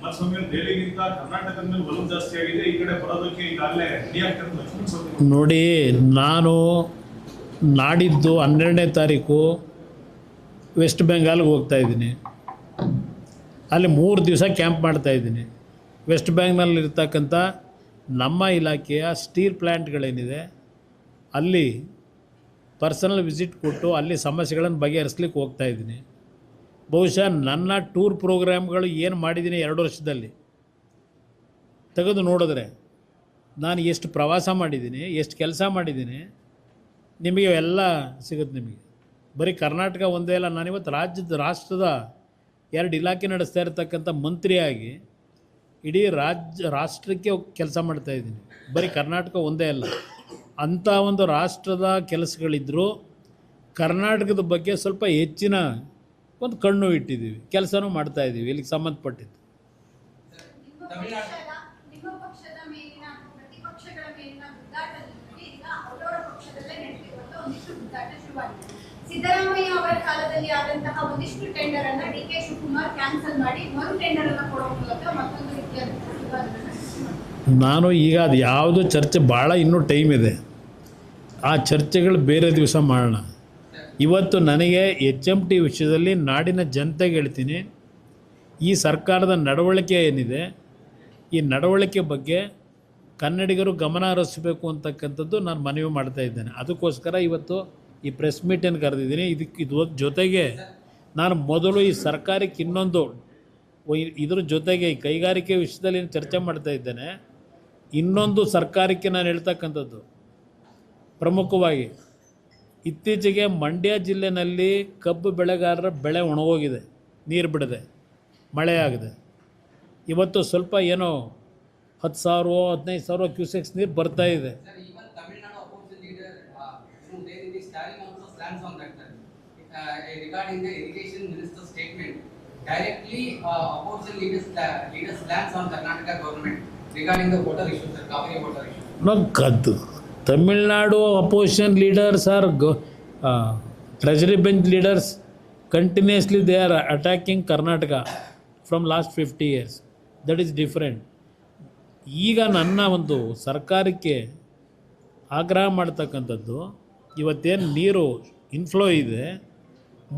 ಕುಮಾರಸ್ವಾಮಿ ಅವರು ದೆಹಲಿಗಿಂತ ಕರ್ನಾಟಕದ ಮೇಲೆ ಒಲವು ಜಾಸ್ತಿ ಆಗಿದೆ, ಈ ಕಡೆ ಬರೋದಕ್ಕೆ ಈಗಾಗಲೇ ರೆಡಿ ಆಗ್ತಾರೆ ಲಕ್ಷ್ಮಣ ಸವದಿ. ನೋಡಿ, ನಾನು ನಾಡಿದ್ದು 12ನೇ ತಾರೀಕು ವೆಸ್ಟ್ ಬೆಂಗಾಲ್ಗೆ ಹೋಗ್ತಾ ಇದ್ದೀನಿ. ಅಲ್ಲಿ 3 ದಿವಸ ಕ್ಯಾಂಪ್ ಮಾಡ್ತಾಯಿದ್ದೀನಿ. ವೆಸ್ಟ್ ಬೆಂಗಾಲ್ನಲ್ಲಿರ್ತಕ್ಕಂಥ ನಮ್ಮ ಇಲಾಖೆಯ ಸ್ಟೀಲ್ ಪ್ಲ್ಯಾಂಟ್ಗಳೇನಿದೆ ಅಲ್ಲಿ ಪರ್ಸನಲ್ ವಿಸಿಟ್ ಕೊಟ್ಟು ಅಲ್ಲಿ ಸಮಸ್ಯೆಗಳನ್ನು ಬಗೆಹರಿಸ್ಲಿಕ್ಕೆ ಹೋಗ್ತಾಯಿದ್ದೀನಿ. ಬಹುಶಃ ನನ್ನ ಟೂರ್ ಪ್ರೋಗ್ರಾಮ್ಗಳು ಏನು ಮಾಡಿದ್ದೀನಿ 2 ವರ್ಷದಲ್ಲಿ ತೆಗೆದು ನೋಡಿದ್ರೆ ನಾನು ಎಷ್ಟು ಪ್ರವಾಸ ಮಾಡಿದ್ದೀನಿ, ಎಷ್ಟು ಕೆಲಸ ಮಾಡಿದ್ದೀನಿ, ನಿಮಗೆ ಎಲ್ಲ ಸಿಗುತ್ತೆ. ನಿಮಗೆ ಬರೀ ಕರ್ನಾಟಕ ಒಂದೇ ಅಲ್ಲ, ನಾನಿವತ್ತು ರಾಷ್ಟ್ರದ 2 ಇಲಾಖೆ ನಡೆಸ್ತಾ ಇರತಕ್ಕಂಥ ಮಂತ್ರಿಯಾಗಿ ಇಡೀ ರಾಷ್ಟ್ರಕ್ಕೆ ಕೆಲಸ ಮಾಡ್ತಾಯಿದ್ದೀನಿ. ಬರೀ ಕರ್ನಾಟಕ ಒಂದೇ ಅಲ್ಲ, ಅಂಥ ಒಂದು ರಾಷ್ಟ್ರದ ಕೆಲಸಗಳಿದ್ದರೂ ಕರ್ನಾಟಕದ ಬಗ್ಗೆ ಸ್ವಲ್ಪ ಹೆಚ್ಚಿನ ಒಂದು ಕಣ್ಣು ಇಟ್ಟಿದ್ದೀವಿ, ಕೆಲಸನೂ ಮಾಡ್ತಾಯಿದ್ದೀವಿ ಇಲ್ಲಿಗೆ ಸಂಬಂಧಪಟ್ಟಿದ್ದು. ನಿಮ್ಮ ಪಕ್ಷದ ಮೇಲಿನ ಪ್ರತಿಪಕ್ಷಗಳ ಮೇಲಿನ ಗುದ್ದಾಟದಲ್ಲಿ ಈಗ ಅವರವರ ಪಕ್ಷದಲ್ಲೇ ನಡೆದಿರುವಂತಹ ಒಂದಿಷ್ಟು ಗುದ್ದಾಟ ಶುರುವಾಗಿದೆ. ಸಿದ್ದರಾಮಯ್ಯ ಅವರ ಕಾಲದಲ್ಲಿ ಆದಂತಹ ಒಂದಿಷ್ಟು ಟೆಂಡರ್ ಅನ್ನ ಡಿ.ಕೆ. ಶಿವಕುಮಾರ್ ಕ್ಯಾನ್ಸಲ್ ಮಾಡಿ ಮರು ಟೆಂಡರ್ ಅನ್ನ ಕೊಡುವ ಮೂಲಕ ಮತ್ತೊಂದು ರೀತಿಯ ವಿವಾದವನ್ನು ಸೃಷ್ಟಿ ಮಾಡಿದ್ದಾರೆ. ನಾನು ಈಗ ಅದು ಯಾವುದು ಚರ್ಚೆ ಭಾಳ ಇನ್ನೂ ಟೈಮ್ ಇದೆ, ಆ ಚರ್ಚೆಗಳು ಬೇರೆ ದಿವಸ ಮಾಡೋಣ. ಇವತ್ತು ನನಗೆ HMT ವಿಷಯದಲ್ಲಿ ನಾಡಿನ ಜನತೆಗೆ ಹೇಳ್ತೀನಿ, ಈ ಸರ್ಕಾರದ ನಡವಳಿಕೆ ಏನಿದೆ ಈ ನಡವಳಿಕೆ ಬಗ್ಗೆ ಕನ್ನಡಿಗರು ಗಮನ ಹರಿಸಬೇಕು ಅಂತಕ್ಕಂಥದ್ದು ನಾನು ಮನವಿ ಮಾಡ್ತಾ ಇದ್ದೇನೆ. ಅದಕ್ಕೋಸ್ಕರ ಇವತ್ತು ಈ ಪ್ರೆಸ್ ಮೀಟನ್ನು ಕರೆದಿದ್ದೀನಿ. ಇದು ಜೊತೆಗೆ ನಾನು ಮೊದಲು ಈ ಸರ್ಕಾರಕ್ಕೆ ಇನ್ನೊಂದು ಇದ್ರ ಜೊತೆಗೆ ಈ ಕೈಗಾರಿಕೆ ವಿಷಯದಲ್ಲಿ ಚರ್ಚೆ ಮಾಡ್ತಾ ಇದ್ದೇನೆ. ಇನ್ನೊಂದು ಸರ್ಕಾರಕ್ಕೆ ನಾನು ಹೇಳ್ತಕ್ಕಂಥದ್ದು ಪ್ರಮುಖವಾಗಿ, ಇತ್ತೀಚೆಗೆ ಮಂಡ್ಯ ಜಿಲ್ಲೆಯಲ್ಲಿ ಕಬ್ಬು ಬೆಳೆಗಾರರ ಬೆಳೆ ಒಣಗೋಗಿದೆ, ನೀರು ಬಿಡದೆ, ಮಳೆ ಆಗದೆ. ಇವತ್ತು ಸ್ವಲ್ಪ ಏನೋ 10,000 15,000 ಕ್ಯೂಸೆಕ್ಸ್ ನೀರು ಬರ್ತಾ ಇದೆ. Tamil Nadu opposition leaders are treasury bench leaders continuously they are attacking Karnataka from last 50 years. That is different. ಈಗ ನನ್ನ ಒಂದು ಸರ್ಕಾರಕ್ಕೆ ಆಗ್ರಹ ಮಾಡ್ತಕ್ಕಂಥದ್ದು, ಇವತ್ತೇನು ನೀರು ಇನ್ಫ್ಲೋ ಇದೆ,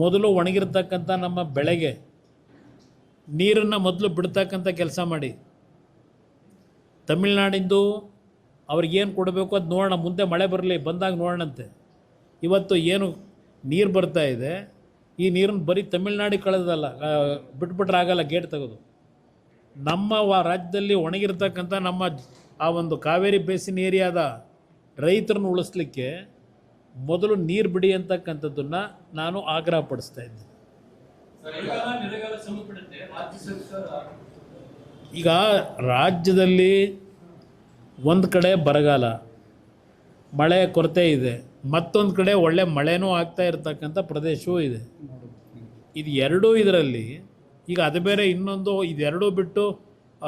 ಮೊದಲು ಒಣಗಿರ್ತಕ್ಕಂಥ ನಮ್ಮ ಬೆಳೆಗೆ ನೀರನ್ನು ಮೊದಲು ಬಿಡ್ತಕ್ಕಂಥ ಕೆಲಸ ಮಾಡಿ. ತಮಿಳ್ನಾಡಿಂದು ಅವ್ರಿಗೇನು ಕೊಡಬೇಕು ಅದು ನೋಡೋಣ, ಮುಂದೆ ಮಳೆ ಬರಲಿ, ಬಂದಾಗ ನೋಡೋಣಂತೆ. ಇವತ್ತು ಏನು ನೀರು ಬರ್ತಾ ಇದೆ, ಈ ನೀರನ್ನು ಬರೀ ತಮಿಳ್ನಾಡಿಗೆ ಕಳೆದಲ್ಲ, ಬಿಟ್ಬಿಟ್ರೆ ಆಗಲ್ಲ ಗೇಟ್ ತೆಗೆದು. ನಮ್ಮ ರಾಜ್ಯದಲ್ಲಿ ಒಣಗಿರ್ತಕ್ಕಂಥ ನಮ್ಮ ಆ ಒಂದು ಕಾವೇರಿ ಬೇಸಿನ್ ಏರಿಯಾದ ರೈತರನ್ನು ಉಳಿಸ್ಲಿಕ್ಕೆ ಮೊದಲು ನೀರು ಬಿಡಿ ಅಂತಕ್ಕಂಥದ್ದನ್ನು ನಾನು ಆಗ್ರಹ ಪಡಿಸ್ತಾ ಇದ್ದೀನಿ. ಈಗ ರಾಜ್ಯದಲ್ಲಿ ಒಂದು ಕಡೆ ಬರಗಾಲ, ಮಳೆ ಕೊರತೆ ಇದೆ, ಮತ್ತೊಂದು ಕಡೆ ಒಳ್ಳೆ ಮಳೆನೂ ಆಗ್ತಾ ಇರತಕ್ಕಂಥ ಪ್ರದೇಶವೂ ಇದೆ. ಇದು ಎರಡೂ ಇದರಲ್ಲಿ ಈಗ ಅದು ಬೇರೆ, ಇನ್ನೊಂದು ಇದೆರಡೂ ಬಿಟ್ಟು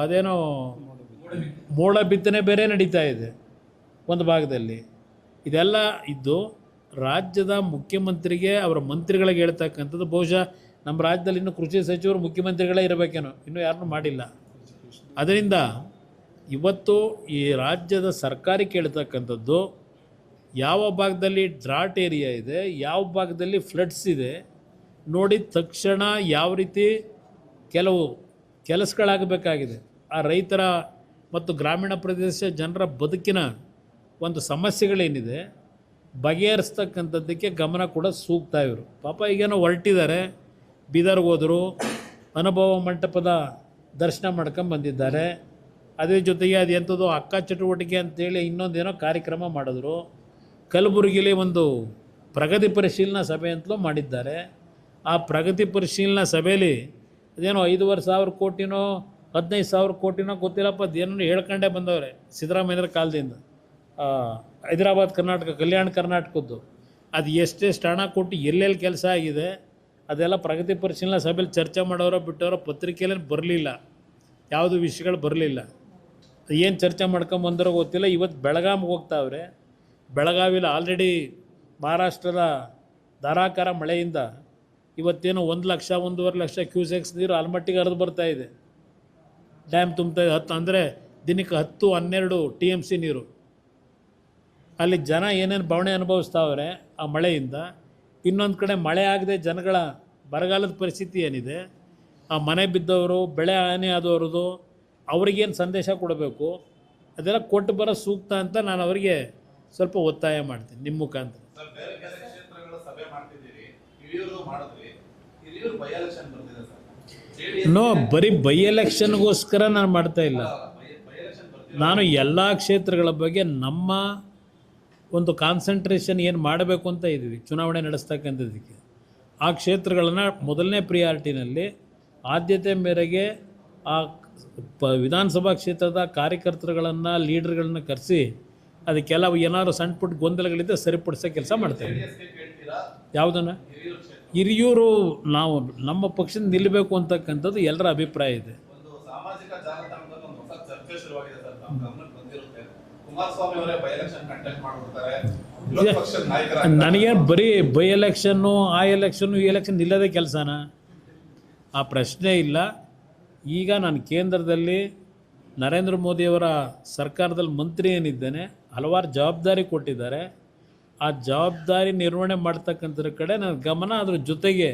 ಅದೇನೋ ಮೋಡ ಬಿತ್ತನೆ ಬೇರೆ ನಡೀತಾ ಇದೆ ಒಂದು ಭಾಗದಲ್ಲಿ. ಇದೆಲ್ಲ ಇದ್ದು ರಾಜ್ಯದ ಮುಖ್ಯಮಂತ್ರಿಗೆ ಅವರ ಮಂತ್ರಿಗಳಿಗೆ ಹೇಳ್ತಕ್ಕಂಥದ್ದು, ಬಹುಶಃ ನಮ್ಮ ರಾಜ್ಯದಲ್ಲಿ ಇನ್ನೂ ಕೃಷಿ ಸಚಿವರು ಮುಖ್ಯಮಂತ್ರಿಗಳೇ ಇರಬೇಕೇನೋ, ಇನ್ನೂ ಯಾರನ್ನೂ ಮಾಡಿಲ್ಲ. ಅದರಿಂದ ಇವತ್ತು ಈ ರಾಜ್ಯದ ಸರ್ಕಾರಕ್ಕೆ ಹೇಳ್ತಕ್ಕಂಥದ್ದು, ಯಾವ ಭಾಗದಲ್ಲಿ ಡ್ರಾಟ್ ಏರಿಯಾ ಇದೆ, ಯಾವ ಭಾಗದಲ್ಲಿ ಫ್ಲಡ್ಸ್ ಇದೆ ನೋಡಿ ತಕ್ಷಣ ಯಾವ ರೀತಿ ಕೆಲವು ಕೆಲಸಗಳಾಗಬೇಕಾಗಿದೆ. ಆ ರೈತರ ಮತ್ತು ಗ್ರಾಮೀಣ ಪ್ರದೇಶ ಜನರ ಬದುಕಿನ ಒಂದು ಸಮಸ್ಯೆಗಳೇನಿದೆ ಬಗೆಹರಿಸ್ತಕ್ಕಂಥದ್ದಕ್ಕೆ ಗಮನ ಕೂಡ ಸೂಕ್ತ. ಇವರು ಪಾಪ ಈಗೇನೋ ಹೊರಟಿದ್ದಾರೆ, ಬೀದರ್ಗೆ ಹೋದರು, ಅನುಭವ ಮಂಟಪದ ದರ್ಶನ ಮಾಡ್ಕೊಂಡು ಬಂದಿದ್ದಾರೆ. ಅದೇ ಜೊತೆಗೆ ಅದು ಎಂಥದ್ದು ಅಕ್ಕ ಚಟುವಟಿಕೆ ಅಂತೇಳಿ ಇನ್ನೊಂದೇನೋ ಕಾರ್ಯಕ್ರಮ ಮಾಡಿದ್ರು. ಕಲಬುರಗಿಲಿ ಒಂದು ಪ್ರಗತಿ ಪರಿಶೀಲನಾ ಸಭೆ ಅಂತಲೂ ಮಾಡಿದ್ದಾರೆ. ಆ ಪ್ರಗತಿ ಪರಿಶೀಲನಾ ಸಭೆಯಲ್ಲಿ ಅದೇನೋ 5,500 ಕೋಟಿನೋ 15,000 ಕೋಟಿನೋ ಗೊತ್ತಿಲ್ಲಪ್ಪ, ಅದೇನೋ ಹೇಳ್ಕೊಂಡೇ ಬಂದವ್ರೆ ಸಿದ್ದರಾಮಯ್ಯರ ಕಾಲದಿಂದ. ಹೈದರಾಬಾದ್ ಕರ್ನಾಟಕ, ಕಲ್ಯಾಣ ಕರ್ನಾಟಕದ್ದು ಅದು ಎಷ್ಟೆಷ್ಟು ಹಣ ಕೊಟ್ಟು ಎಲ್ಲೆಲ್ಲಿ ಕೆಲಸ ಆಗಿದೆ ಅದೆಲ್ಲ ಪ್ರಗತಿ ಪರಿಶೀಲನಾ ಸಭೆಯಲ್ಲಿ ಚರ್ಚೆ ಮಾಡೋರೋ ಬಿಟ್ಟವರೋ ಪತ್ರಿಕೆಯಲ್ಲಿ ಬರಲಿಲ್ಲ, ಯಾವುದು ವಿಷಯಗಳು ಬರಲಿಲ್ಲ. ಏನು ಚರ್ಚೆ ಮಾಡ್ಕೊಂಬಂದರೋ ಗೊತ್ತಿಲ್ಲ. ಇವತ್ತು ಬೆಳಗಾವಿಗೆ ಹೋಗ್ತಾವ್ರೆ. ಬೆಳಗಾವಿಲಿ ಆಲ್ರೆಡಿ ಮಹಾರಾಷ್ಟ್ರದ ಧಾರಾಕಾರ ಮಳೆಯಿಂದ ಇವತ್ತೇನು 1 ಲಕ್ಷ 1.5 ಲಕ್ಷ ಕ್ಯೂಸೆಕ್ಸ್ ನೀರು ಆಲ್ಮಟ್ಟಿಗೆ ಹರಿದು ಬರ್ತಾ ಇದೆ. ಡ್ಯಾಮ್ ತುಂಬ್ತಾ ಇದೆ 10 ಅಂದರೆ ದಿನಕ್ಕೆ 10-12 TMC ನೀರು. ಅಲ್ಲಿ ಜನ ಏನೇನು ಬವಣೆ ಅನುಭವಿಸ್ತಾವ್ರೆ ಆ ಮಳೆಯಿಂದ. ಇನ್ನೊಂದು ಕಡೆ ಮಳೆ ಆಗದೆ ಜನಗಳ ಬರಗಾಲದ ಪರಿಸ್ಥಿತಿ ಏನಿದೆ, ಆ ಮನೆ ಬಿದ್ದವರು, ಬೆಳೆ ಹಾನಿ ಆದವ್ರದ್ದು, ಅವ್ರಿಗೇನು ಸಂದೇಶ ಕೊಡಬೇಕು ಅದೆಲ್ಲ ಕೊಟ್ಟು ಬರೋ ಸೂಕ್ತ ಅಂತ ನಾನು ಅವರಿಗೆ ಸ್ವಲ್ಪ ಒತ್ತಾಯ ಮಾಡ್ತೀನಿ ನಿಮ್ಮ ಮುಖಾಂತರ. ಸರ್, ಬೇರೆ ಬೇರೆ ಕ್ಷೇತ್ರಗಳ ಸಭೆ ಮಾಡ್ತಿದ್ದೀರಿ, ಹಿರಿಯೂರು ಮಾಡಿದ್ರಿ, ಹಿರಿಯೂರು ಬೈ ಎಲೆಕ್ಷನ್ ಬರ್ತಿದೆ ಸರ್. ನೋ, ಬರೀ ಬೈ ಎಲೆಕ್ಷನ್ಗೋಸ್ಕರ ನಾನು ಮಾಡ್ತಾ ಇಲ್ಲ. ಬೈ ಎಲೆಕ್ಷನ್ ಬರ್ತಿದೆ. ನಾನು ಎಲ್ಲ ಕ್ಷೇತ್ರಗಳ ಬಗ್ಗೆ ನಮ್ಮ ಒಂದು ಕಾನ್ಸಂಟ್ರೇಷನ್ ಏನು ಮಾಡಬೇಕು ಅಂತ ಇದ್ದೀವಿ ಚುನಾವಣೆ ನಡೆಸ್ತಕ್ಕಂಥದ್ದಕ್ಕೆ. ಆ ಕ್ಷೇತ್ರಗಳನ್ನು ಮೊದಲನೇ ಪ್ರಿಯಾರಿಟಿನಲ್ಲಿ ಆದ್ಯತೆ ಮೇರೆಗೆ ಆ ವಿಧಾನಸಭಾ ಕ್ಷೇತ್ರದ ಕಾರ್ಯಕರ್ತರುಗಳನ್ನು, ಲೀಡರ್ಗಳನ್ನ ಕರೆಸಿ ಅದಕ್ಕೆಲ್ಲ ಏನಾದ್ರು ಸಣ್ಣ ಪುಟ್ಟ ಗೊಂದಲಗಳಿದ್ದರೆ ಸರಿಪಡಿಸೋ ಕೆಲಸ ಮಾಡ್ತೇವೆ. ಜೆಡಿಎಸ್ಗೆ ಕೇಳ್ತೀರಾ ಯಾವುದನ್ನು? ಹಿರಿಯೂರು ಕ್ಷೇತ್ರ ಹಿರಿಯೂರು ನಾವು ನಮ್ಮ ಪಕ್ಷದ ನಿಲ್ಲಬೇಕು ಅಂತಕ್ಕಂಥದ್ದು ಎಲ್ಲರ ಅಭಿಪ್ರಾಯ ಇದೆ. ಒಂದು ಸಾಮಾಜಿಕ ಜಾಲತಾಣದಲ್ಲಿ ಒಂದು ಹೊಸ ಚರ್ಚೆ ಶುರುವಾಗಿದೆ ಸರ್, ನಮ್ಮ ಗಮನಕ್ಕೆ ಬಂದಿರುತ್ತೆ. ಕುಮಾರಸ್ವಾಮಿ ಅವರೇ ಬೈ ಎಲೆಕ್ಷನ್ ಕಂಟೆಸ್ಟ್ ಮಾಡ್ಬಿಡ್ತಾರೆ, ವಿರೋಧ ಪಕ್ಷದ ನಾಯಕರ ನನಗೆ ಬರೀ ಬೈ ಎಲೆಕ್ಷನ್ನು, ಆ ಎಲೆಕ್ಷನ್ನು, ಈ ಎಲೆಕ್ಷನ್ ನಿಲ್ಲದೇ ಕೆಲಸನ? ಆ ಪ್ರಶ್ನೆ ಇಲ್ಲ. ಈಗ ನಾನು ಕೇಂದ್ರದಲ್ಲಿ ನರೇಂದ್ರ ಮೋದಿಯವರ ಸರ್ಕಾರದಲ್ಲಿ ಮಂತ್ರಿ ಏನಿದ್ದೇನೆ, ಹಲವಾರು ಜವಾಬ್ದಾರಿ ಕೊಟ್ಟಿದ್ದಾರೆ. ಆ ಜವಾಬ್ದಾರಿ ನಿರ್ವಹಣೆ ಮಾಡ್ತಕ್ಕಂಥದ್ರ ಕಡೆ ನನ್ನ ಗಮನ. ಅದ್ರ ಜೊತೆಗೆ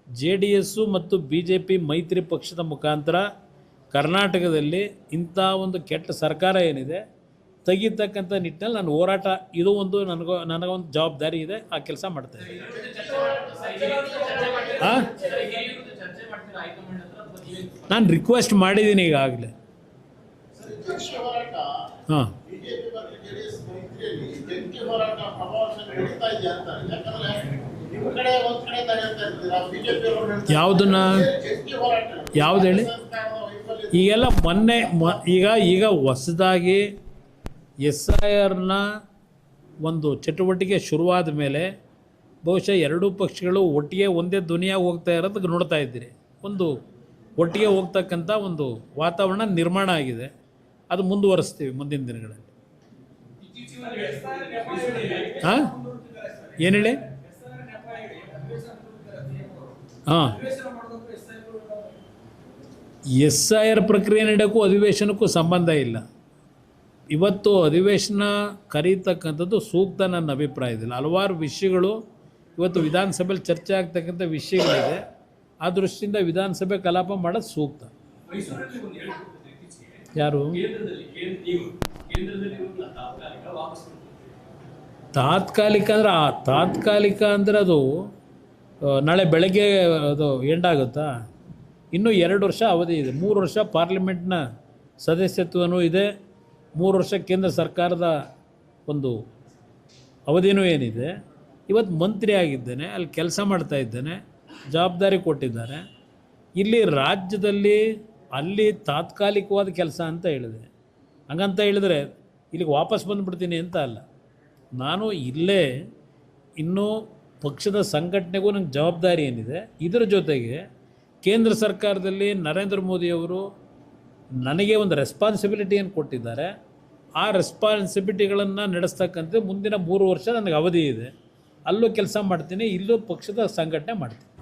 JDS ಮತ್ತು BJP ಮೈತ್ರಿ ಪಕ್ಷದ ಮುಖಾಂತರ ಕರ್ನಾಟಕದಲ್ಲಿ ಇಂಥ ಒಂದು ಕೆಟ್ಟ ಸರ್ಕಾರ ಏನಿದೆ ತೆಗಿತಕ್ಕಂಥ ನಿಟ್ಟಿನಲ್ಲಿ ನಾನು ಹೋರಾಟ, ಇದು ಒಂದು ನನಗೊಂದು ಜವಾಬ್ದಾರಿ ಇದೆ. ಆ ಕೆಲಸ ಮಾಡ್ತಾ ಇದ್ದೀನಿ. ನಾನು ರಿಕ್ವೆಸ್ಟ್ ಮಾಡಿದ್ದೀನಿ ಈಗಾಗಲೇ. ಹಾಂ, ಯಾವುದನ್ನ? ಯಾವ್ದು ಹೇಳಿ? ಈಗೆಲ್ಲ ಈಗ ಹೊಸದಾಗಿ SIRನ ಒಂದು ಚಟುವಟಿಕೆ ಶುರುವಾದ ಮೇಲೆ ಬಹುಶಃ ಎರಡೂ ಪಕ್ಷಗಳು ಒಟ್ಟಿಗೆ ಒಂದೇ ಧ್ವನಿಯಾಗಿ ಹೋಗ್ತಾ ಇರೋದಕ್ಕೆ ನೋಡ್ತಾ ಇದ್ದೀರಿ. ಒಂದು ಒಟ್ಟಿಗೆ ಹೋಗ್ತಕ್ಕಂಥ ಒಂದು ವಾತಾವರಣ ನಿರ್ಮಾಣ ಆಗಿದೆ. ಅದು ಮುಂದುವರಿಸ್ತೀವಿ ಮುಂದಿನ ದಿನಗಳಲ್ಲಿ. ಹಾಂ, ಏನು ಹೇಳಿ? ಹಾಂ, SIR ಪ್ರಕ್ರಿಯೆ ನಡೆಯೋಕ್ಕೂ ಅಧಿವೇಶನಕ್ಕೂ ಸಂಬಂಧ ಇಲ್ಲ. ಇವತ್ತು ಅಧಿವೇಶನ ಕರೀತಕ್ಕಂಥದ್ದು ಸೂಕ್ತ ನನ್ನ ಅಭಿಪ್ರಾಯದಲ್ಲಿ. ಹಲವಾರು ವಿಷಯಗಳು ಇವತ್ತು ವಿಧಾನಸಭೆಯಲ್ಲಿ ಚರ್ಚೆ ಆಗ್ತಕ್ಕಂಥ ವಿಷಯಗಳಿದೆ. ಆ ದೃಷ್ಟಿಯಿಂದ ವಿಧಾನಸಭೆ ಕಲಾಪ ಮಾಡೋದು ಸೂಕ್ತ. ಯಾರು? ತಾತ್ಕಾಲಿಕ ಅಂದರೆ ಅದು ನಾಳೆ ಬೆಳಗ್ಗೆ ಅದು ಎಂಡಾಗುತ್ತಾ? ಇನ್ನೂ 2 ವರ್ಷ ಅವಧಿ ಇದೆ. 3 ವರ್ಷ ಪಾರ್ಲಿಮೆಂಟ್ನ ಸದಸ್ಯತ್ವನೂ ಇದೆ. 3 ವರ್ಷ ಕೇಂದ್ರ ಸರ್ಕಾರದ ಒಂದು ಅವಧಿನೂ ಏನಿದೆ. ಇವತ್ತು ಮಂತ್ರಿ ಆಗಿದ್ದೇನೆ, ಅಲ್ಲಿ ಕೆಲಸ ಮಾಡ್ತಾ ಇದ್ದೇನೆ, ಜವಾಬ್ದಾರಿ ಕೊಟ್ಟಿದ್ದಾರೆ. ಇಲ್ಲಿ ರಾಜ್ಯದಲ್ಲಿ ಅಲ್ಲಿ ತಾತ್ಕಾಲಿಕವಾದ ಕೆಲಸ ಅಂತ ಹೇಳಿದೆ. ಹಂಗಂತ ಹೇಳಿದ್ರೆ ಇಲ್ಲಿಗೆ ವಾಪಸ್ ಬಂದುಬಿಡ್ತೀನಿ ಅಂತ ಅಲ್ಲ. ನಾನು ಇಲ್ಲೇ ಇನ್ನೂ ಪಕ್ಷದ ಸಂಘಟನೆಗೂ ನಂಗೆ ಜವಾಬ್ದಾರಿ ಏನಿದೆ. ಇದರ ಜೊತೆಗೆ ಕೇಂದ್ರ ಸರ್ಕಾರದಲ್ಲಿ ನರೇಂದ್ರ ಮೋದಿಯವರು ನನಗೆ ಒಂದು ರೆಸ್ಪಾನ್ಸಿಬಿಲಿಟಿಯನ್ನು ಕೊಟ್ಟಿದ್ದಾರೆ. ಆ ರೆಸ್ಪಾನ್ಸಿಬಿಲಿಟಿಗಳನ್ನು ನಡೆಸ್ತಕ್ಕಂಥ ಮುಂದಿನ 3 ವರ್ಷ ನನಗೆ ಅವಧಿ ಇದೆ. ಅಲ್ಲೂ ಕೆಲಸ ಮಾಡ್ತೀನಿ, ಇಲ್ಲೂ ಪಕ್ಷದ ಸಂಘಟನೆ ಮಾಡ್ತೀನಿ.